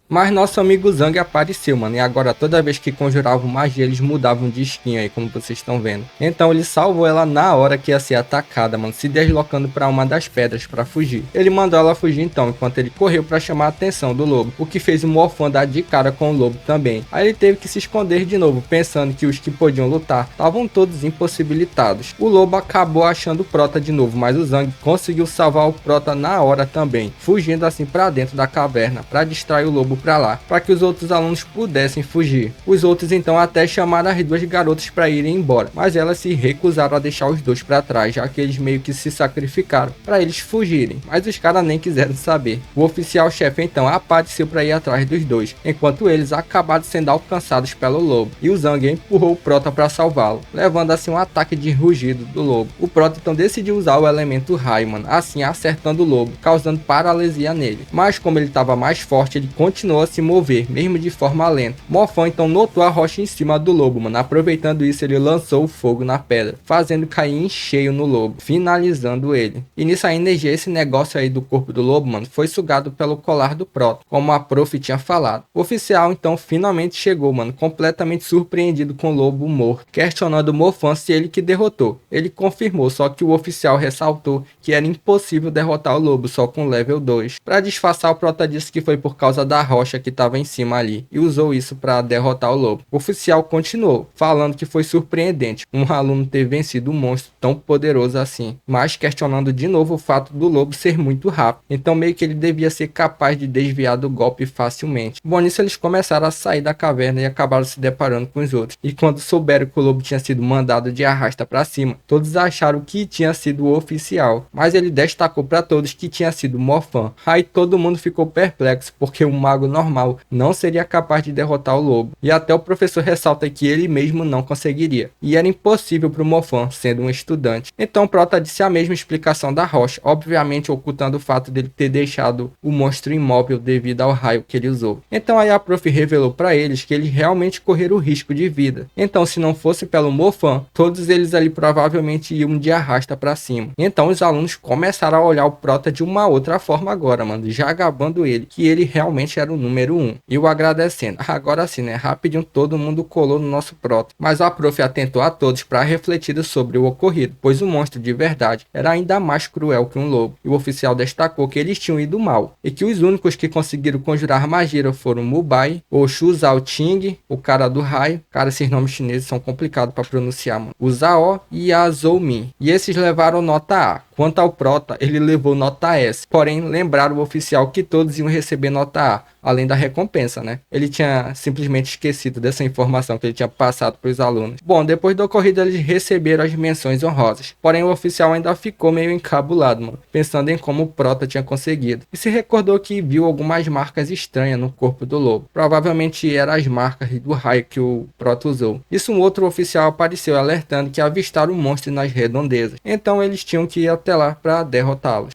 Mas nosso amigo Zang apareceu, mano, e agora toda vez que conjuravam magia, eles mudavam de skin aí, como vocês estão vendo. Então ele salvou ela na hora que ia ser atacada, mano, se deslocando para uma das pedras para fugir. Ele mandou ela fugir então, enquanto ele correu para chamar a atenção do lobo, o que fez o Morphan dar de cara com o lobo também. Aí ele teve que se esconder de novo, pensando que os que podiam lutar estavam todos impossibilitados. O lobo acabou achando o Prota de novo, mas o Zang conseguiu salvar o Prota na hora também, fugindo assim para dentro da caverna, para distrair o lobo para lá, para que os outros alunos pudessem fugir. Os outros então até chamaram as duas garotas para irem embora, mas elas se recusaram a deixar os dois para trás, já que eles meio que se sacrificaram para eles fugirem, mas os caras nem quiseram saber. O oficial-chefe então apareceu para ir atrás dos dois, enquanto eles acabaram sendo alcançados pelo lobo, e o Zang empurrou o Prota para salvá-lo, levando assim um ataque de rugido do lobo. O Prota então decidiu usar o elemento raio, mano, assim acertando o lobo, causando paralisia nele, mas como ele estava mais forte, ele continuou a se mover, mesmo de forma lenta. Morphan então notou a rocha em cima do lobo, mano. Aproveitando isso, ele lançou o fogo na pedra, fazendo cair em cheio no lobo, finalizando ele. E nisso a energia, esse negócio aí do corpo do lobo, mano, foi sugado pelo colar do Prota, como a prof tinha falado. O oficial então finalmente chegou, mano, completamente surpreendido com o lobo morto, questionando Morphan se ele que derrotou. Ele confirmou, só que o oficial ressaltou que era impossível derrotar o lobo só com level 2. Para disfarçar, o Prota disse que foi por causa da rocha que estava em cima ali, e usou isso para derrotar o lobo. O oficial continuou, falando que foi surpreendente um aluno ter vencido um monstro tão poderoso assim, mas questionando de novo o fato do lobo ser muito rápido, então meio que ele devia ser capaz de desviar do golpe facilmente. Bom, nisso eles começaram a sair da caverna e acabaram se deparando com os outros, e quando souberam que o lobo tinha sido mandado de arrasta para cima, todos acharam que tinha sido o oficial, mas ele destacou para todos que tinha sido Morphan. Aí todo mundo ficou perplexo, porque um mago normal não seria capaz de derrotar o lobo, e até o professor ressalta que ele mesmo não conseguiria, e era impossível para o Morphan, sendo um estudante. Então Prota disse a mesma explicação da rocha, obviamente ocultando o fato dele ter deixado o monstro imóvel devido ao raio que ele usou. Então aí a prof revelou para eles que eles realmente correram o risco de vida. Então se não fosse pelo Morphan, todos eles ali provavelmente iam de arrasta para cima. Então os alunos começaram a olhar o Prota de uma outra forma agora, mano, já gabando ele, que ele realmente era o número 1. E o agradecendo. Agora sim, né? Rapidinho todo mundo colou no nosso Prota. Mas a prof atentou a todos para refletir sobre o ocorrido, pois o monstro de verdade era ainda mais cruel que um lobo. E o oficial destacou que eles tinham ido mal, e que os únicos que conseguiram conjurar magia foram Mubai, o Shu Zhao Ting, o cara do raio. Cara, esses nomes chineses são complicados para pronunciar, mano. O Zhao e a Zhou Min. E esses levaram nota A. Quanto ao Prota, ele levou nota S. Porém, lembraram o oficial que todos iam receber nota A, além da recompensa, né? Ele tinha simplesmente esquecido dessa informação que ele tinha passado para os alunos. Bom, depois da ocorrida, eles receberam as menções honrosas. Porém, o oficial ainda ficou meio encabulado, mano, pensando em como o Prota tinha conseguido. E se recordou que viu algumas marcas estranhas no corpo do lobo. Provavelmente eram as marcas do raio que o Prota usou. Isso, um outro oficial apareceu alertando que avistaram um monstro nas redondezas. Então, eles tinham que ir até lá para derrotá-los.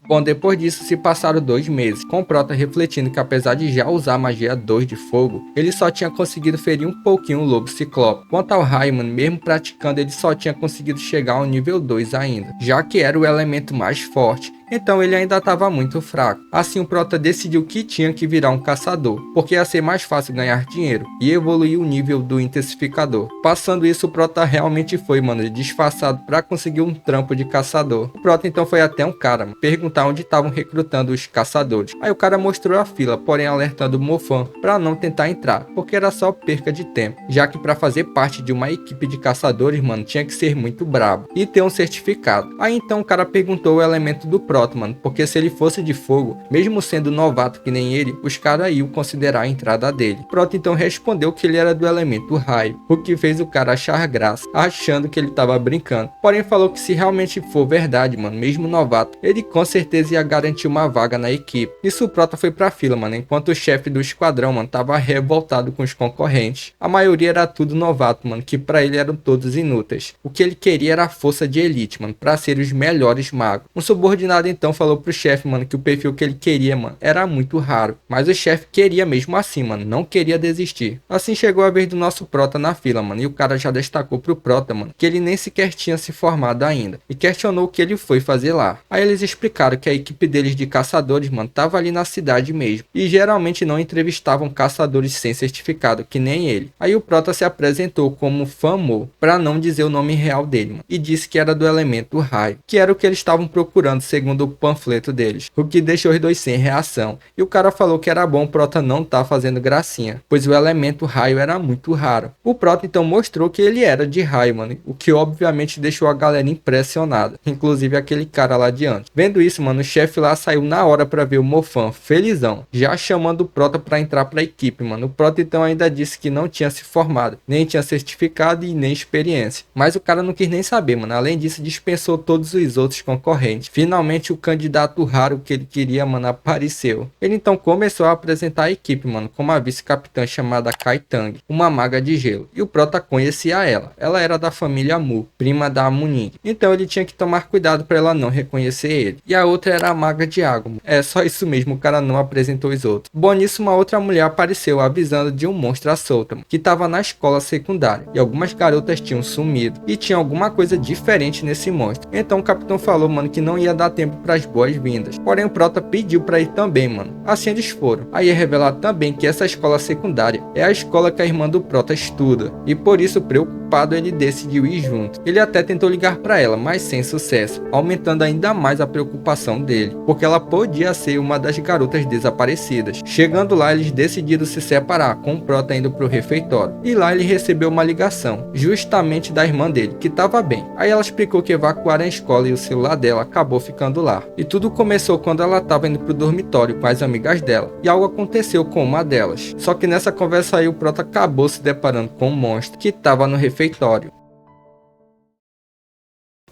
Bom, depois disso se passaram 2 meses, com o Prota refletindo que apesar de já usar magia 2 de fogo, ele só tinha conseguido ferir um pouquinho o lobo ciclope. Quanto ao Raiman, mesmo praticando, ele só tinha conseguido chegar ao nível 2 ainda, já que era o elemento mais forte. Então ele ainda estava muito fraco. Assim o Prota decidiu que tinha que virar um caçador, porque ia ser mais fácil ganhar dinheiro, e evoluir o nível do intensificador. Passando isso, o Prota realmente foi, mano, disfarçado para conseguir um trampo de caçador. O Prota então foi até um cara, mano, perguntar onde estavam recrutando os caçadores. Aí o cara mostrou a fila, porém alertando o Morphan para não tentar entrar, porque era só perca de tempo, já que para fazer parte de uma equipe de caçadores, mano, tinha que ser muito brabo e ter um certificado. Aí então o cara perguntou o elemento do Prota, mano, porque se ele fosse de fogo, mesmo sendo novato que nem ele, os caras iam considerar a entrada dele. Prota então respondeu que ele era do elemento raio, o que fez o cara achar graça, achando que ele tava brincando. Porém falou que se realmente for verdade, mano, mesmo novato, ele com certeza ia garantir uma vaga na equipe. Isso o Prota foi pra fila, mano, enquanto o chefe do esquadrão, mano, tava revoltado com os concorrentes. A maioria era tudo novato, mano, que pra ele eram todos inúteis. O que ele queria era a força de elite, mano, pra ser os melhores magos. Um subordinado empregado então falou pro chefe, mano, que o perfil que ele queria, mano, era muito raro. Mas o chefe queria mesmo assim, mano, não queria desistir. Assim chegou a vez do nosso prota na fila, mano, e o cara já destacou pro prota, mano, que ele nem sequer tinha se formado ainda, e questionou o que ele foi fazer lá. Aí eles explicaram que a equipe deles de caçadores, mano, tava ali na cidade mesmo, e geralmente não entrevistavam caçadores sem certificado, que nem ele. Aí o prota se apresentou como Famo, pra não dizer o nome real dele, mano, e disse que era do elemento raio, que era o que eles estavam procurando segundo o panfleto deles, o que deixou os dois sem reação. E o cara falou que era bom o prota não tá fazendo gracinha, pois o elemento raio era muito raro. O prota então mostrou que ele era de raio, mano, o que obviamente deixou a galera impressionada, inclusive aquele cara lá diante. Vendo isso, mano, o chefe lá saiu na hora pra ver o Mofan, felizão, já chamando o prota pra entrar pra equipe, mano. O prota então ainda disse que não tinha se formado, nem tinha certificado e nem experiência, mas o cara não quis nem saber, mano. Além disso, dispensou todos os outros concorrentes. Finalmente o candidato raro que ele queria, mano, apareceu. Ele então começou a apresentar a equipe, mano, com uma vice-capitã chamada Kai Tang, uma maga de gelo, e o prota conhecia ela. Ela era da família Mu, prima da Muning, então ele tinha que tomar cuidado para ela não reconhecer ele. E a outra era a maga de água. É só isso mesmo, o cara não apresentou os outros. Bom, nisso uma outra mulher apareceu avisando de um monstro à solta, mano, que tava na escola secundária, e algumas garotas tinham sumido, e tinha alguma coisa diferente nesse monstro. Então o capitão falou, mano, que não ia dar tempo para as boas-vindas. Porém o prota pediu para ir também, mano. Assim eles foram. Aí é revelado também que essa escola secundária é a escola que a irmã do prota estuda, e por isso preocupado ele decidiu ir junto. Ele até tentou ligar para ela, mas sem sucesso, aumentando ainda mais a preocupação dele, porque ela podia ser uma das garotas desaparecidas. Chegando lá, eles decidiram se separar, com o prota indo pro refeitório, e lá ele recebeu uma ligação, justamente da irmã dele, que estava bem. Aí ela explicou que evacuaram a escola e o celular dela acabou ficando lá. E tudo começou quando ela estava indo pro dormitório com as amigas dela, e algo aconteceu com uma delas. Só que nessa conversa aí o prota acabou se deparando com um monstro que estava no refeitório.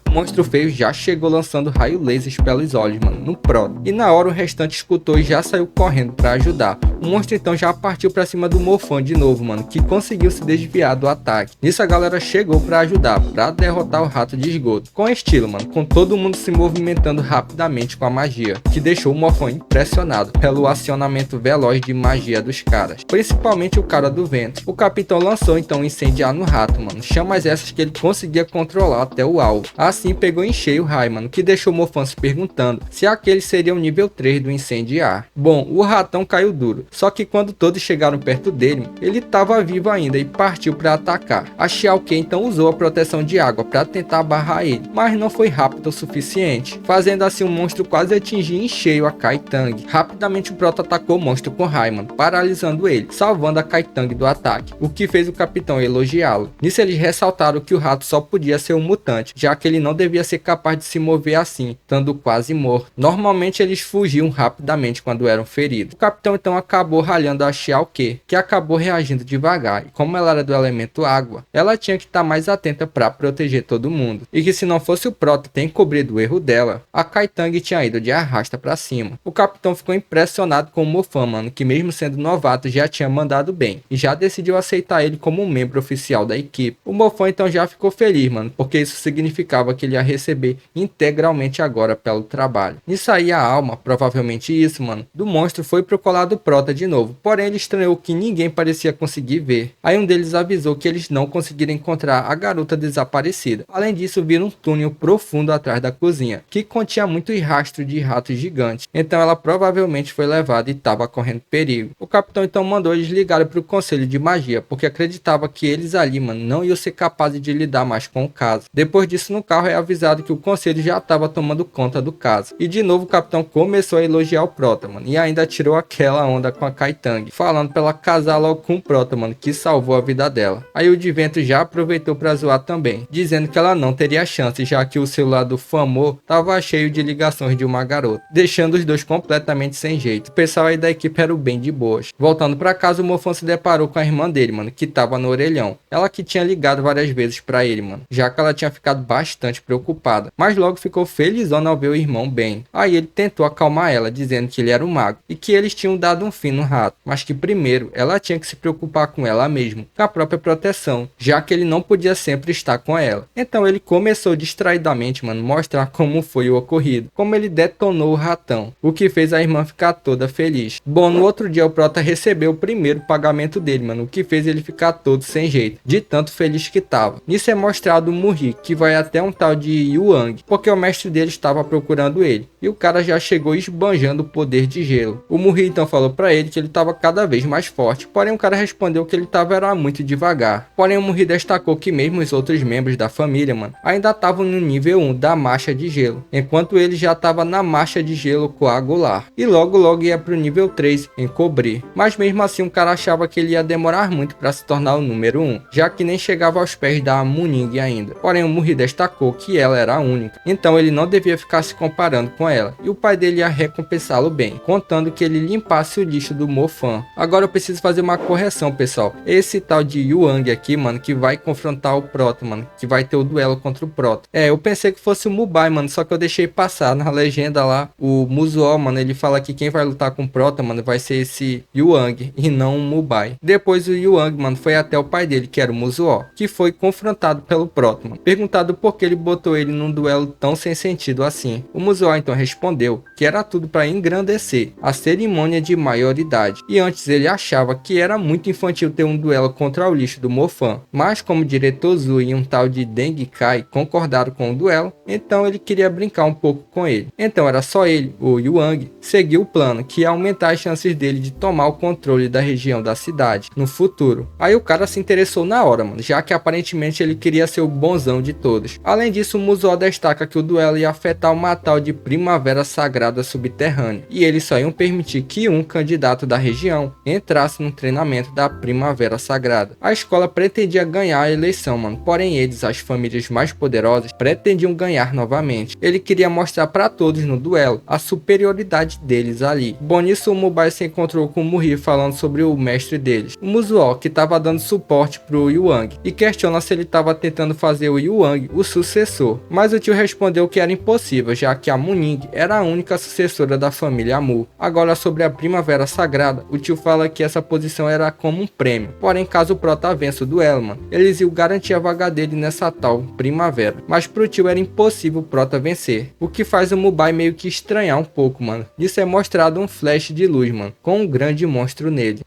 O monstro feio já chegou lançando raio lasers pelos olhos, mano, no prota. E na hora o restante escutou e já saiu correndo pra ajudar. O monstro então já partiu pra cima do Mofan de novo, mano, que conseguiu se desviar do ataque. Nisso a galera chegou pra ajudar, pra derrotar o rato de esgoto. Com estilo, mano, com todo mundo se movimentando rapidamente com a magia, que deixou o Mofan impressionado pelo acionamento veloz de magia dos caras, principalmente o cara do vento. O capitão lançou então um incendiar no rato, mano, chamas essas que ele conseguia controlar até o alvo. Assim pegou em cheio o raio, mano, que deixou o Mofan se perguntando se aquele seria o nível 3 do incendiar. Bom, o ratão caiu duro, só que quando todos chegaram perto dele, ele estava vivo ainda e partiu para atacar. A Xiaoke então usou a proteção de água para tentar barrar ele, mas não foi rápido o suficiente, fazendo assim o monstro quase atingir em cheio a Kai Tang. Rapidamente o prota atacou o monstro com raio, mano, paralisando ele, salvando a Kai Tang do ataque, o que fez o capitão elogiá-lo. Nisso eles ressaltaram que o rato só podia ser um mutante, já que ele não devia ser capaz de se mover assim, estando quase morto. Normalmente eles fugiam rapidamente quando eram feridos. O capitão então acabou ralhando a Xiaoke, que acabou reagindo devagar, e como ela era do elemento água, ela tinha que estar mais atenta para proteger todo mundo, e que se não fosse o prota ter encobrido o erro dela, a Kai Tang tinha ido de arrasta para cima. O capitão ficou impressionado com o Mofan, mano, que mesmo sendo novato já tinha mandado bem, e já decidiu aceitar ele como um membro oficial da equipe. O Mofan então já ficou feliz, mano, porque isso significava que ele ia receber integralmente agora pelo trabalho. Nisso aí a alma, provavelmente isso, mano, do monstro foi pro colar do prota de novo, porém ele estranhou que ninguém parecia conseguir ver. Aí um deles avisou que eles não conseguiram encontrar a garota desaparecida. Além disso, viram um túnel profundo atrás da cozinha, que continha muitos rastros de ratos gigantes, então ela provavelmente foi levada e estava correndo perigo. O capitão então mandou eles ligarem pro conselho de magia, porque acreditava que eles ali, mano, não iam ser capazes de lidar mais com o caso. Depois disso, no carro é avisado que o conselho já estava tomando conta do caso. E de novo o capitão começou a elogiar o prota, mano, e ainda tirou aquela onda com a Kai Tang, falando pra ela casar logo com o prota, mano, que salvou a vida dela. Aí o de vento já aproveitou pra zoar também, dizendo que ela não teria chance, já que o celular do Famo tava cheio de ligações de uma garota, deixando os dois completamente sem jeito. O pessoal aí da equipe era o bem de boas. Voltando pra casa, o Mofan se deparou com a irmã dele, mano, que tava no orelhão. Ela que tinha ligado várias vezes pra ele, mano, já que ela tinha ficado bastante bastante preocupada, mas logo ficou felizona ao ver o irmão bem. Aí ele tentou acalmar ela, dizendo que ele era um mago e que eles tinham dado um fim no rato, mas que primeiro ela tinha que se preocupar com ela mesma, com a própria proteção, já que ele não podia sempre estar com ela. Então ele começou distraidamente, mostrar como foi o ocorrido, como ele detonou o ratão, o que fez a irmã ficar toda feliz. Bom, no outro dia o Prota recebeu o primeiro pagamento dele, o que fez ele ficar todo sem jeito, de tanto feliz que tava. Nisso é mostrado o Murri, que vai até um tal de Yuang, porque o mestre dele estava procurando ele, e o cara já chegou esbanjando o poder de gelo. O Murri então falou pra ele que ele estava cada vez mais forte, porém o cara respondeu que ele estava era muito devagar. Porém o Murri destacou que mesmo os outros membros da família, ainda estavam no nível 1 da marcha de gelo, enquanto ele já estava na marcha de gelo coagular, e logo ia pro nível 3 em cobrir. Mas mesmo assim o cara achava que ele ia demorar muito para se tornar o número 1, já que nem chegava aos pés da Muning ainda. Porém o Murri destacou que ela era a única, então ele não devia ficar se comparando com ela, e o pai dele ia recompensá-lo bem, contando que ele limpasse o lixo do Mofan. Agora eu preciso fazer uma correção, pessoal. Esse tal de Yuang aqui, que vai confrontar o Prota, que vai ter o duelo contra o Prota. Eu pensei que fosse o Mubai, só que eu deixei passar na legenda lá. O Muzuo, ele fala que quem vai lutar com o Prota, vai ser esse Yuang e não o Mubai. Depois o Yuang, foi até o pai dele, que era o Muzuo, que foi confrontado pelo Prota, perguntado por que ele botou ele num duelo tão sem sentido assim. O Muzuo então respondeu que era tudo para engrandecer a cerimônia de maioridade, e antes ele achava que era muito infantil ter um duelo contra o lixo do Mofan, mas como o diretor Zui e um tal de Deng Kai concordaram com o duelo, então ele queria brincar um pouco com ele. Então era só ele, o Yuang, seguir o plano, que ia aumentar as chances dele de tomar o controle da região da cidade no futuro. Aí o cara se interessou na hora, já que aparentemente ele queria ser o bonzão de todos. Além disso, o Muzuo destaca que o duelo ia afetar uma tal de Primavera Sagrada Subterrânea, e eles só iam permitir que um candidato da região entrasse no treinamento da Primavera Sagrada. A escola pretendia ganhar a eleição, porém eles, as famílias mais poderosas, pretendiam ganhar novamente. Ele queria mostrar para todos no duelo a superioridade deles ali. Bom, nisso o Mubai se encontrou com o Murri falando sobre o mestre deles, o Muzuo, que estava dando suporte pro Yuang, e questiona se ele estava tentando fazer o Yuang o sucessor, mas o tio respondeu que era impossível, já que a Muning era a única sucessora da família Mu. Agora sobre a Primavera Sagrada, o tio fala que essa posição era como um prêmio, porém caso o Prota vença o duelo, eles iam garantir a vaga dele nessa tal primavera, mas pro tio era impossível o Prota vencer, o que faz o Mubai meio que estranhar um pouco, Isso é mostrado um flash de luz, com um grande monstro nele.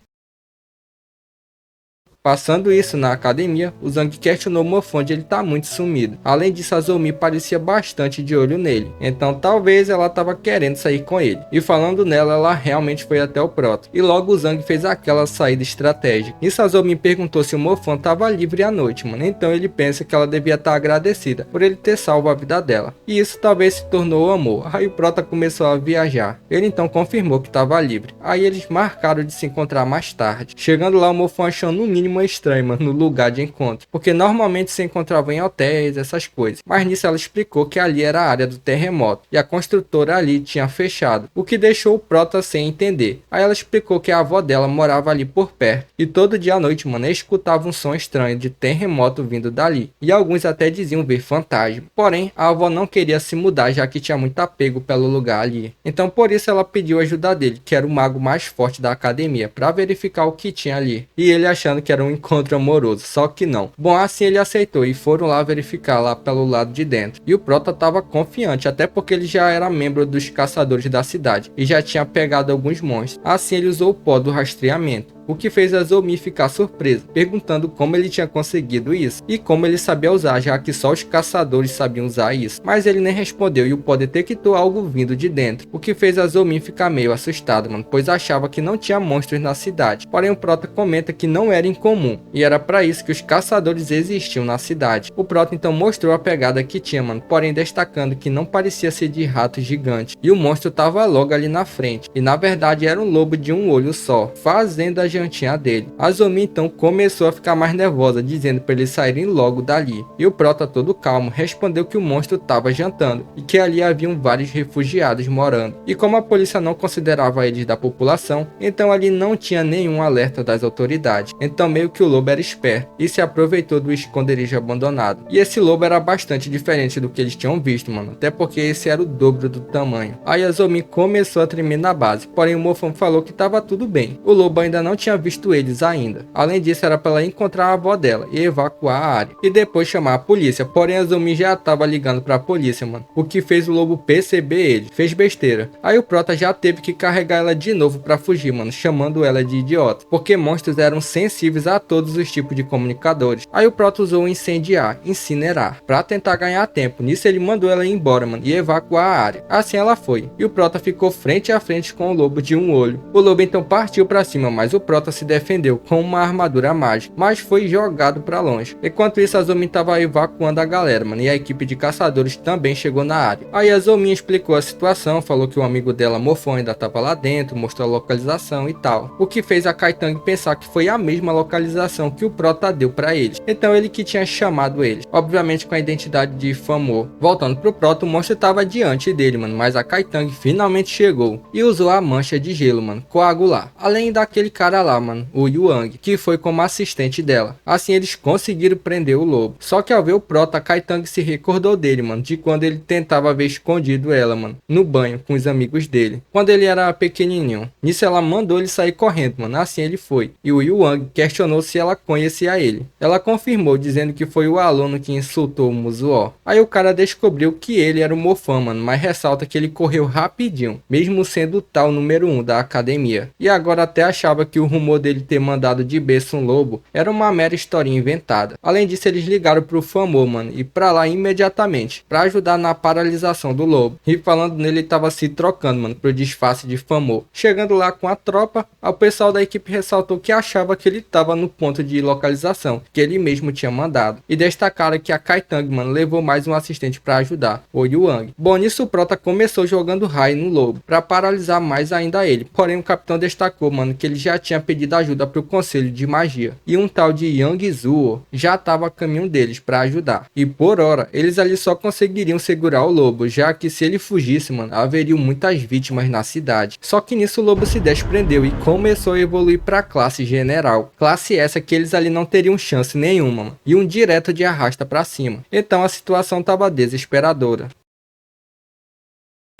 Passando isso na academia, o Zhang questionou o Mofan de ele tá muito sumido. Além disso, a Zomi parecia bastante de olho nele, então talvez ela tava querendo sair com ele. E falando nela, ela realmente foi até o Prota, e logo o Zhang fez aquela saída estratégica. Nisso a Zomi perguntou se o Mofan tava livre à noite, então ele pensa que ela devia estar agradecida por ele ter salvo a vida dela. E isso talvez se tornou o amor. Aí o Prota começou a viajar. Ele então confirmou que tava livre. Aí eles marcaram de se encontrar mais tarde. Chegando lá, o Mofan achou no mínimo estranho, no lugar de encontro, porque normalmente se encontrava em hotéis, essas coisas, mas nisso ela explicou que ali era a área do terremoto, e a construtora ali tinha fechado, o que deixou o Prota sem entender. Aí ela explicou que a avó dela morava ali por perto, e todo dia à noite, escutava um som estranho de terremoto vindo dali, e alguns até diziam ver fantasma. Porém, a avó não queria se mudar, já que tinha muito apego pelo lugar ali. Então por isso ela pediu ajuda dele, que era o mago mais forte da academia, para verificar o que tinha ali, e ele achando que era um encontro amoroso, só que não. Bom, assim ele aceitou e foram lá verificar lá pelo lado de dentro. E o Prota estava confiante, até porque ele já era membro dos caçadores da cidade e já tinha pegado alguns monstros. Assim ele usou o pó do rastreamento, o que fez a Zomi ficar surpresa, perguntando como ele tinha conseguido isso e como ele sabia usar, já que só os caçadores sabiam usar isso. Mas ele nem respondeu e o pó detectou algo vindo de dentro, o que fez a Zomi ficar meio assustada, pois achava que não tinha monstros na cidade. Porém o Prota comenta que não era incomum e era para isso que os caçadores existiam na cidade. O Prota então mostrou a pegada que tinha, porém destacando que não parecia ser de rato gigante e o monstro tava logo ali na frente e na verdade era um lobo de um olho só, fazendo a jantinha dele. A Zomi então começou a ficar mais nervosa, dizendo para eles saírem logo dali. E o Prota, todo calmo, respondeu que o monstro estava jantando e que ali haviam vários refugiados morando. E como a polícia não considerava eles da população, então ali não tinha nenhum alerta das autoridades. Então meio que o lobo era esperto e se aproveitou do esconderijo abandonado. E esse lobo era bastante diferente do que eles tinham visto, mano, até porque esse era o dobro do tamanho. Aí a Zomi começou a tremer na base, porém o Mofão falou que estava tudo bem. O lobo ainda não tinha visto eles ainda. Além disso, era para ela encontrar a avó dela e evacuar a área e depois chamar a polícia, porém a Zomi já estava ligando para a polícia, mano, o que fez o lobo perceber ele. Fez besteira. Aí o Prota já teve que carregar ela de novo para fugir, mano, chamando ela de idiota, porque monstros eram sensíveis a todos os tipos de comunicadores. Aí o Prota usou o incendiar, incinerar, para tentar ganhar tempo. Nisso ele mandou ela ir embora, mano, e evacuar a área. Assim ela foi. E o Prota ficou frente a frente com o lobo de um olho. O lobo então partiu para cima, mas o Prota se defendeu com uma armadura mágica, mas foi jogado para longe. Enquanto isso, a Zomi estava evacuando a galera, mano, e a equipe de caçadores também chegou na área. Aí a Zomi explicou a situação, falou que o amigo dela, Mofão, ainda estava lá dentro, mostrou a localização e tal. O que fez a Kaitang pensar que foi a mesma localização que o Prota deu para eles. Então ele que tinha chamado eles, obviamente com a identidade de Famo. Voltando pro Prota, o monstro estava diante dele, mano, mas a Kaitang finalmente chegou e usou a mancha de gelo, mano, coagular. Além daquele cara lá, mano, o Yuang, que foi como assistente dela. Assim eles conseguiram prender o lobo. Só que ao ver o Prota, a Kaitang se recordou dele, mano, de quando ele tentava ver escondido ela, mano, no banho com os amigos dele, quando ele era pequenininho. Nisso ela mandou ele sair correndo, mano, assim ele foi. E o Yuang questionou se ela conhecia ele. Ela confirmou, dizendo que foi o aluno que insultou o Muzuo. Aí o cara descobriu que ele era o Mofan, mano, mas ressalta que ele correu rapidinho, mesmo sendo o tal número 1 da academia. E agora até achava que o rumor dele ter mandado de berço um lobo era uma mera historinha inventada. Além disso, eles ligaram pro Famo, mano, e pra lá imediatamente, pra ajudar na paralisação do lobo. E falando nele, ele tava se trocando, mano, pro disfarce de Famo. Chegando lá com a tropa, o pessoal da equipe ressaltou que achava que ele tava no ponto de localização, que ele mesmo tinha mandado. E destacaram que a Kaitang, mano, levou mais um assistente pra ajudar, o Yuang. Bom, nisso o Prota começou jogando raio no lobo, pra paralisar mais ainda ele. Porém, o capitão destacou, mano, que ele já tinha pedido ajuda pro conselho de magia. E um tal de Yang Zuo já tava a caminho deles pra ajudar. E por hora, eles ali só conseguiriam segurar o lobo, já que se ele fugisse, mano, haveriam muitas vítimas na cidade. Só que nisso o lobo se desprendeu e começou a evoluir pra classe general. Classe essa que eles ali não teriam chance nenhuma, mano. E um direto de arrasta pra cima. Então a situação tava desesperadora.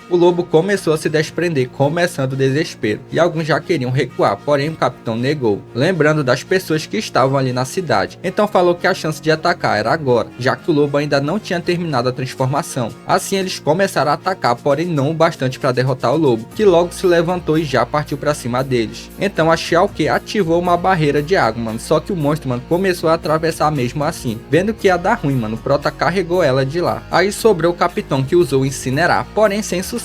O lobo começou a se desprender, começando o desespero, e alguns já queriam recuar, porém o capitão negou, lembrando das pessoas que estavam ali na cidade. Então falou que a chance de atacar era agora, já que o lobo ainda não tinha terminado a transformação. Assim eles começaram a atacar, porém não o bastante para derrotar o lobo, que logo se levantou e já partiu para cima deles. Então a Xiaoke ativou uma barreira de água, mano, só que o monstro, mano, começou a atravessar mesmo assim. Vendo que ia dar ruim, mano, o Prota carregou ela de lá. Aí sobrou o capitão, que usou incinerar, porém sem sucesso.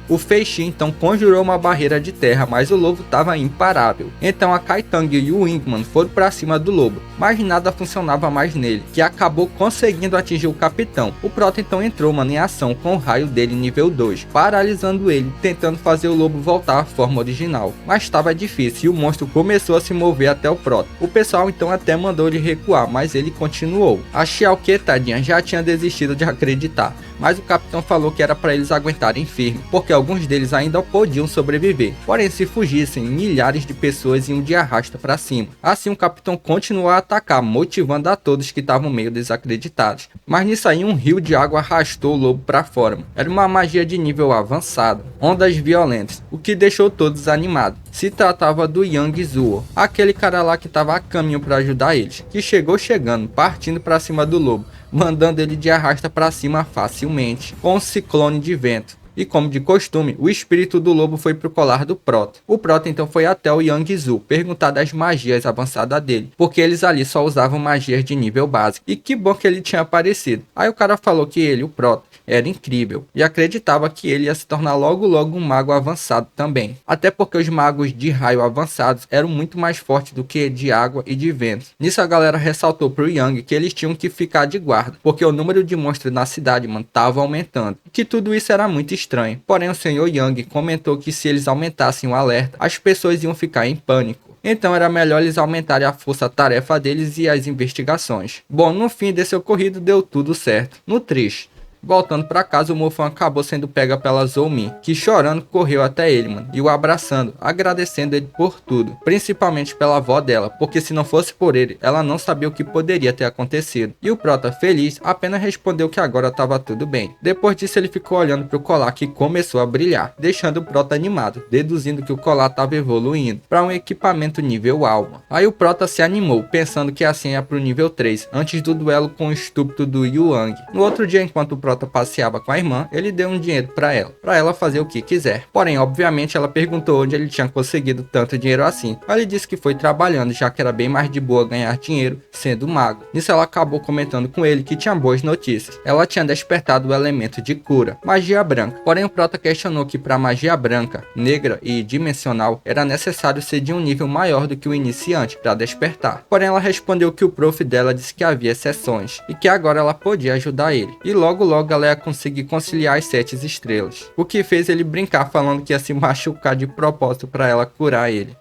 O Feixi então conjurou uma barreira de terra, mas o lobo estava imparável. Então a Kaitang e o Wingman foram para cima do lobo, mas nada funcionava mais nele, que acabou conseguindo atingir o capitão. O Prota então entrou, mano, em ação com o raio dele nível 2, paralisando ele, tentando fazer o lobo voltar à forma original. Mas estava difícil e o monstro começou a se mover até o Prota. O pessoal então até mandou ele recuar, mas ele continuou. A Xiaoke, tadinha, já tinha desistido de acreditar, mas o capitão falou que era para eles aguentarem firme, porque alguns deles ainda podiam sobreviver. Porém, se fugissem, milhares de pessoas iam de arrasta para cima. Assim, o capitão continuou a atacar, motivando a todos que estavam meio desacreditados. Mas nisso aí, um rio de água arrastou o lobo para fora. Era uma magia de nível avançado, ondas violentas, o que deixou todos animados. Se tratava do Yang Zuo, aquele cara lá que estava a caminho para ajudar eles, que chegou chegando, partindo para cima do lobo, mandando ele de arrasta para cima facilmente, com um ciclone de vento. E como de costume, o espírito do lobo foi pro colar do Prota. O Prota então foi até o Yang Zu perguntar das magias avançadas dele, porque eles ali só usavam magias de nível básico. E que bom que ele tinha aparecido. Aí o cara falou que ele, o Prota, era incrível e acreditava que ele ia se tornar logo um mago avançado também. Até porque os magos de raio avançados eram muito mais fortes do que de água e de vento. Nisso a galera ressaltou pro Yang que eles tinham que ficar de guarda, porque o número de monstros na cidade, mano, tava aumentando. E que tudo isso era muito estranho. Porém o senhor Yang comentou que se eles aumentassem o alerta, as pessoas iam ficar em pânico. então era melhor eles aumentarem a força-tarefa deles e as investigações. Bom, no fim desse ocorrido deu tudo certo. No triste. Voltando pra casa, o Mofan acabou sendo pega pela Zomin, que chorando correu até ele, mano, e o abraçando, agradecendo ele por tudo, principalmente pela avó dela, porque se não fosse por ele, ela não sabia o que poderia ter acontecido. E o Prota, feliz, apenas respondeu que agora tava tudo bem. Depois disso, ele ficou olhando pro colar que começou a brilhar, deixando o Prota animado, deduzindo que o colar tava evoluindo para um equipamento nível alma. Aí o Prota se animou, pensando que assim ia pro nível 3, antes do duelo com o estúpido do Yuang. No outro dia, enquanto o Prota passeava com a irmã, ele deu um dinheiro para ela fazer o que quiser. Porém, obviamente, ela perguntou onde ele tinha conseguido tanto dinheiro assim. Ele disse que foi trabalhando, já que era bem mais de boa ganhar dinheiro sendo mago. Nisso, ela acabou comentando com ele que tinha boas notícias. Ela tinha despertado o elemento de cura, magia branca. Porém, o Prota questionou que para magia branca, negra e dimensional, era necessário ser de um nível maior do que o iniciante para despertar. Porém, ela respondeu que o prof dela disse que havia exceções e que agora ela podia ajudar ele. E logo ela ia conseguir conciliar as 7 estrelas, o que fez ele brincar falando que ia se machucar de propósito para ela curar ele.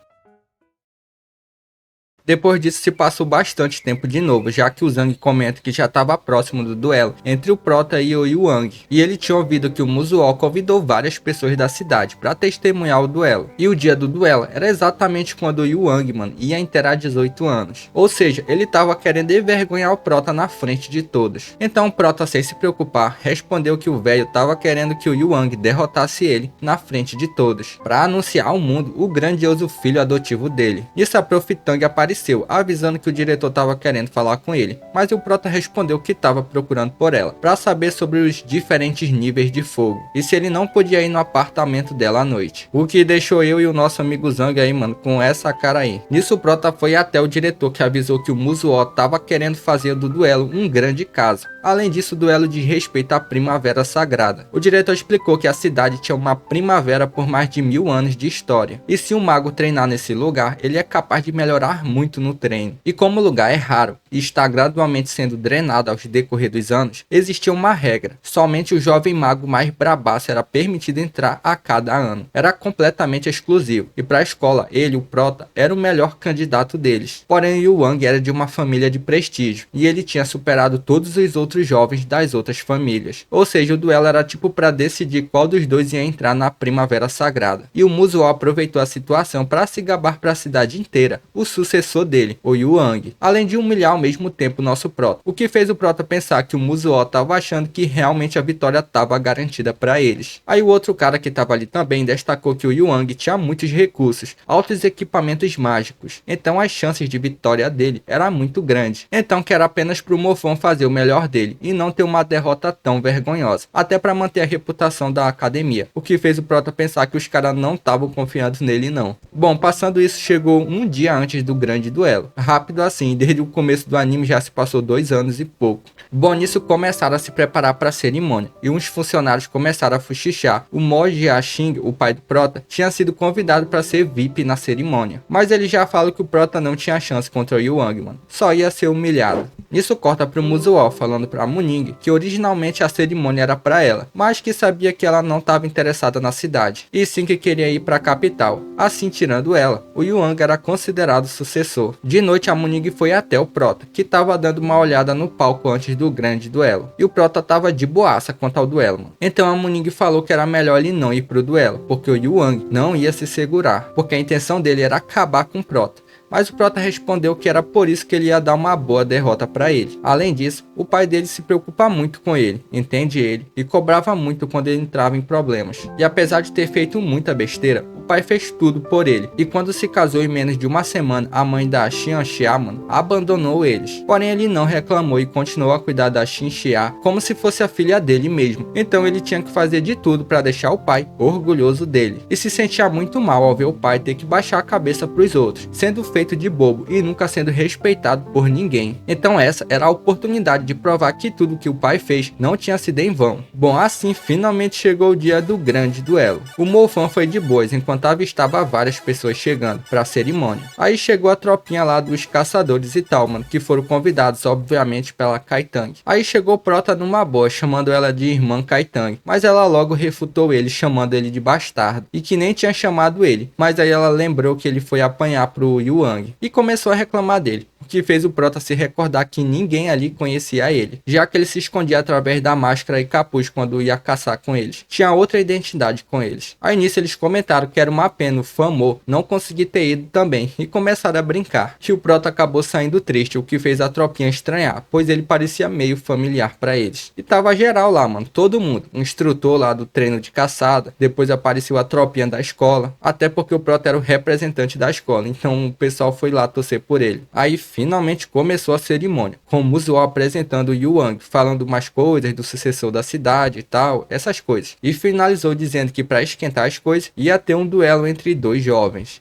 Depois disso se passou bastante tempo de novo, já que o Zhang comenta que já estava próximo do duelo entre o Prota e o Yuang, e ele tinha ouvido que o Muzuo convidou várias pessoas da cidade para testemunhar o duelo, e o dia do duelo era exatamente quando o Yuang, mano, ia inteirar 18 anos, ou seja, ele estava querendo envergonhar o Prota na frente de todos. Então o Prota, sem se preocupar, respondeu que o velho estava querendo que o Yuang derrotasse ele na frente de todos, para anunciar ao mundo o grandioso filho adotivo dele. Nisso a Prof Tang apareceu, avisando que o diretor estava querendo falar com ele, mas o Prota respondeu que estava procurando por ela, para saber sobre os diferentes níveis de fogo, e se ele não podia ir no apartamento dela à noite. O que deixou eu e o nosso amigo Zhang aí, mano, com essa cara aí. Nisso o Prota foi até o diretor, que avisou que o Muzuo estava querendo fazer do duelo um grande caso. Além disso, o duelo diz respeito à Primavera Sagrada. O diretor explicou que a cidade tinha uma primavera por mais de 1000 anos de história, e se um mago treinar nesse lugar, ele é capaz de melhorar muito no treino. E como o lugar é raro e está gradualmente sendo drenado ao decorrer dos anos, existia uma regra: somente o jovem mago mais brabaço era permitido entrar a cada ano. Era completamente exclusivo, e para a escola, ele, o Prota, era o melhor candidato deles. Porém, o Yuang era de uma família de prestígio, e ele tinha superado todos os outros jovens das outras famílias. Ou seja, o duelo era tipo para decidir qual dos dois ia entrar na Primavera Sagrada. E o Muzuo aproveitou a situação para se gabar para a cidade inteira o sucessor dele, o Yuang, além de humilhar ao mesmo tempo o nosso Prota, o que fez o Prota pensar que o Muzuo estava achando que realmente a vitória estava garantida para eles. Aí o outro cara que estava ali também destacou que o Yuang tinha muitos recursos, altos equipamentos mágicos, então as chances de vitória dele era muito grande. Então que era apenas pro Mofan fazer o melhor dele e não ter uma derrota tão vergonhosa, até para manter a reputação da academia, o que fez o Prota pensar que os caras não estavam confiando nele não. Bom, passando isso, chegou um dia antes do grande duelo. Rápido assim, desde o começo do anime já se passou 2 anos e pouco. Bom, nisso começaram a se preparar para a cerimônia, e uns funcionários começaram a fuxichar. O Mo Jiaxing, o pai do Prota, tinha sido convidado para ser VIP na cerimônia, mas ele já falou que o Prota não tinha chance contra o Yuang, mano, só ia ser humilhado. Nisso corta pro Muzuo falando pra Muning que originalmente a cerimônia era para ela, mas que sabia que ela não estava interessada na cidade, e sim que queria ir para a capital. Assim, tirando ela, o Yuang era considerado sucessor. De noite, a Muning foi até o Prota, que estava dando uma olhada no palco antes do grande duelo, e o Prota estava de boaça quanto ao duelo, mano. Então a Muning falou que era melhor ele não ir pro duelo, porque o Yuang não ia se segurar, porque a intenção dele era acabar com o Prota. Mas o Prota respondeu que era por isso que ele ia dar uma boa derrota para ele. Além disso, o pai dele se preocupa muito com ele, entende ele, e cobrava muito quando ele entrava em problemas. E apesar de ter feito muita besteira, o pai fez tudo por ele, e quando se casou em menos de uma semana, a mãe da Xian Xia, mano, abandonou eles. Porém, ele não reclamou e continuou a cuidar da Xin Xia como se fosse a filha dele mesmo. Então ele tinha que fazer de tudo para deixar o pai orgulhoso dele, e se sentia muito mal ao ver o pai ter que baixar a cabeça pros outros, sendo feito de bobo e nunca sendo respeitado por ninguém. Então essa era a oportunidade de provar que tudo que o pai fez não tinha sido em vão. Bom, assim finalmente chegou o dia do grande duelo. O Mofan foi de boas enquanto enquanto avistava várias pessoas chegando pra cerimônia. Aí chegou a tropinha lá dos caçadores e tal, mano, que foram convidados, obviamente, pela Kaitang. Aí chegou o Prota numa boa, chamando ela de irmã Kaitang, mas ela logo refutou ele, chamando ele de bastardo, e que nem tinha chamado ele, mas aí ela lembrou que ele foi apanhar pro Yuang, e começou a reclamar dele, o que fez o Prota se recordar que ninguém ali conhecia ele, já que ele se escondia através da máscara e capuz quando ia caçar com eles. Tinha outra identidade com eles. Aí nisso eles comentaram que era uma pena o Famo não conseguir ter ido também, e começaram a brincar. E o Prota acabou saindo triste, o que fez a tropinha estranhar, pois ele parecia meio familiar pra eles. E tava geral lá, mano, todo mundo. Um instrutor lá do treino de caçada, depois apareceu a tropinha da escola, até porque o Prota era o representante da escola, então o pessoal foi lá torcer por ele. Aí finalmente começou a cerimônia, com o Muzuo apresentando o Yuang, falando mais coisas do sucessor da cidade e tal, essas coisas. E finalizou dizendo que para esquentar as coisas, ia ter um duelo entre dois jovens.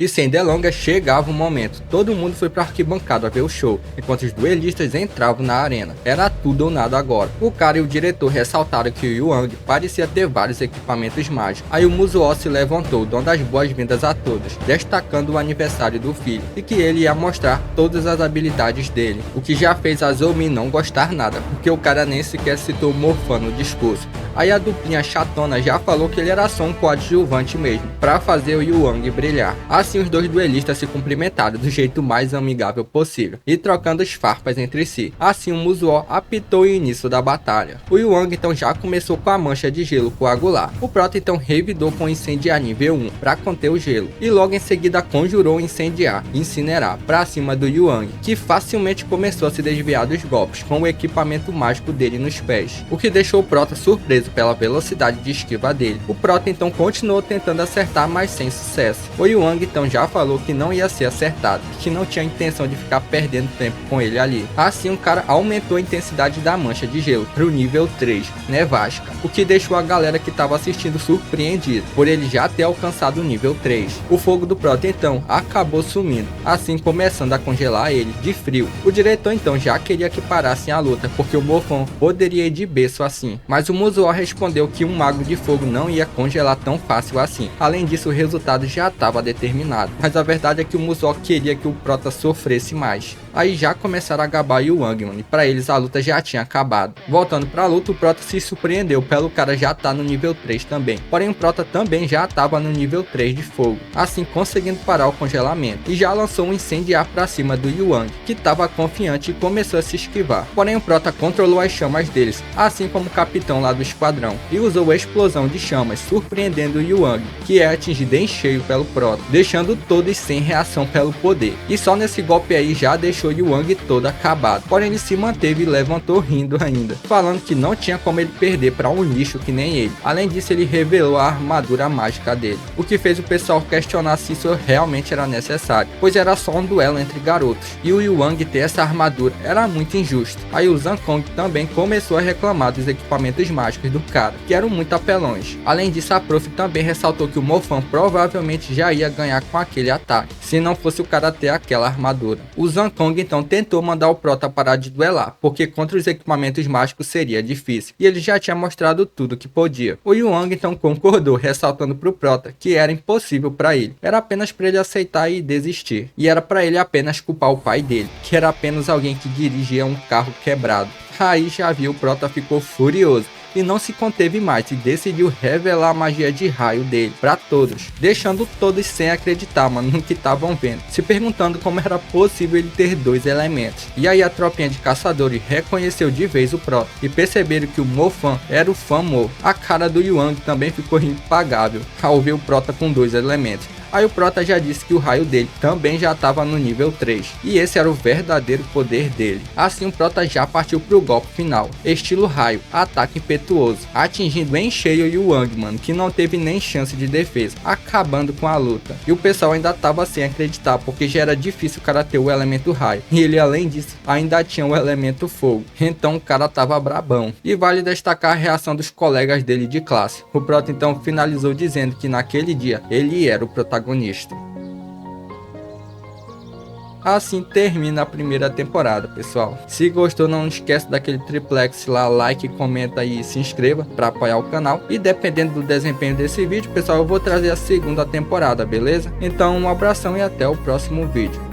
E sem delongas, chegava o momento. Todo mundo foi pra arquibancada ver o show, enquanto os duelistas entravam na arena. Era tudo ou nada agora. O cara e o diretor ressaltaram que o Yuang parecia ter vários equipamentos mágicos. Aí o Muzuo se levantou, dando as boas-vindas a todos, destacando o aniversário do filho, e que ele ia mostrar todas as habilidades dele. O que já fez a Zomi não gostar nada, porque o cara nem sequer citou Morphan no discurso. Aí a duplinha chatona já falou que ele era só um coadjuvante mesmo, pra fazer o Yuang brilhar. Assim os dois duelistas se cumprimentaram do jeito mais amigável possível, e trocando as farpas entre si. Assim o Muzuo apitou o início da batalha. O Yuang então já começou com a mancha de gelo coagular. O Prota então revidou com incendiar nível 1 para conter o gelo, e logo em seguida conjurou incendiar e incinerar pra cima do Yuang, que facilmente começou a se desviar dos golpes com o equipamento mágico dele nos pés, o que deixou o Prota surpreso pela velocidade de esquiva dele. O Prota então continuou tentando acertar, mas sem sucesso. O Yuang então já falou que não ia ser acertado, que não tinha intenção de ficar perdendo tempo com ele ali. Assim o cara aumentou a intensidade da mancha de gelo pro nível 3, nevasca, o que deixou a galera que estava assistindo surpreendida, por ele já ter alcançado o nível 3. O fogo do Prota então acabou sumindo, assim começando a congelar ele de frio. O diretor então já queria que parassem a luta, porque o Morphan poderia ir de berço assim, mas o Muzuo respondeu que um mago de fogo não ia congelar tão fácil assim. Além disso, o resultado já estava determinado, mas a verdade é que o Muzuo queria que o Prota sofresse mais. Aí já começaram a gabar Yuang, mano, e pra eles a luta já tinha acabado. Voltando pra luta, o Prota se surpreendeu pelo cara já tá no nível 3 também, porém o Prota também já tava no nível 3 de fogo, assim conseguindo parar o congelamento, e já lançou um incendiar pra cima do Yuang, que tava confiante e começou a se esquivar. Porém o Prota controlou as chamas deles, assim como o capitão lá do esquadrão, e usou a explosão de chamas, surpreendendo o Yuang, que é atingido em cheio pelo Prota, deixando todos sem reação pelo poder. E só nesse golpe aí já deixou Yuang todo acabado, porém ele se manteve e levantou rindo ainda, falando que não tinha como ele perder para um lixo que nem ele. Além disso, ele revelou a armadura mágica dele, o que fez o pessoal questionar se isso realmente era necessário, pois era só um duelo entre garotos, e o Yuang ter essa armadura era muito injusto. Aí o Zankong também começou a reclamar dos equipamentos mágicos do cara, que eram muito apelões. Além disso, a prof também ressaltou que o Morphan provavelmente já ia ganhar com aquele ataque, se não fosse o cara ter aquela armadura. O Zankong então tentou mandar o Prota parar de duelar, porque contra os equipamentos mágicos seria difícil, e ele já tinha mostrado tudo que podia. O Yuang então concordou, ressaltando pro Prota que era impossível para ele, era apenas para ele aceitar e desistir, e era para ele apenas culpar o pai dele, que era apenas alguém que dirigia um carro quebrado. Aí já viu, o Prota ficou furioso e não se conteve mais e decidiu revelar a magia de raio dele para todos, deixando todos sem acreditar, mano, no que estavam vendo, se perguntando como era possível ele ter dois elementos. E aí a tropinha de caçadores reconheceu de vez o Prota e perceberam que o Morphan era o Famo. A cara do Yuang também ficou impagável ao ver o Prota com dois elementos. Aí o Prota já disse que o raio dele também já estava no nível 3, e esse era o verdadeiro poder dele. Assim o Prota já partiu pro golpe final, estilo raio, ataque impetuoso, atingindo em cheio o Yuang, mano, que não teve nem chance de defesa, acabando com a luta. E o pessoal ainda tava sem acreditar, porque já era difícil o cara ter o elemento raio, e ele além disso ainda tinha o elemento fogo, então o cara tava brabão. E vale destacar a reação dos colegas dele de classe. O Prota então finalizou dizendo que naquele dia ele era o protagonista. Assim termina a primeira temporada, pessoal. Se gostou, não esquece daquele triplex lá, like, comenta e se inscreva para apoiar o canal. E dependendo do desempenho desse vídeo, pessoal, eu vou trazer a segunda temporada, beleza? Então um abração e até o próximo vídeo.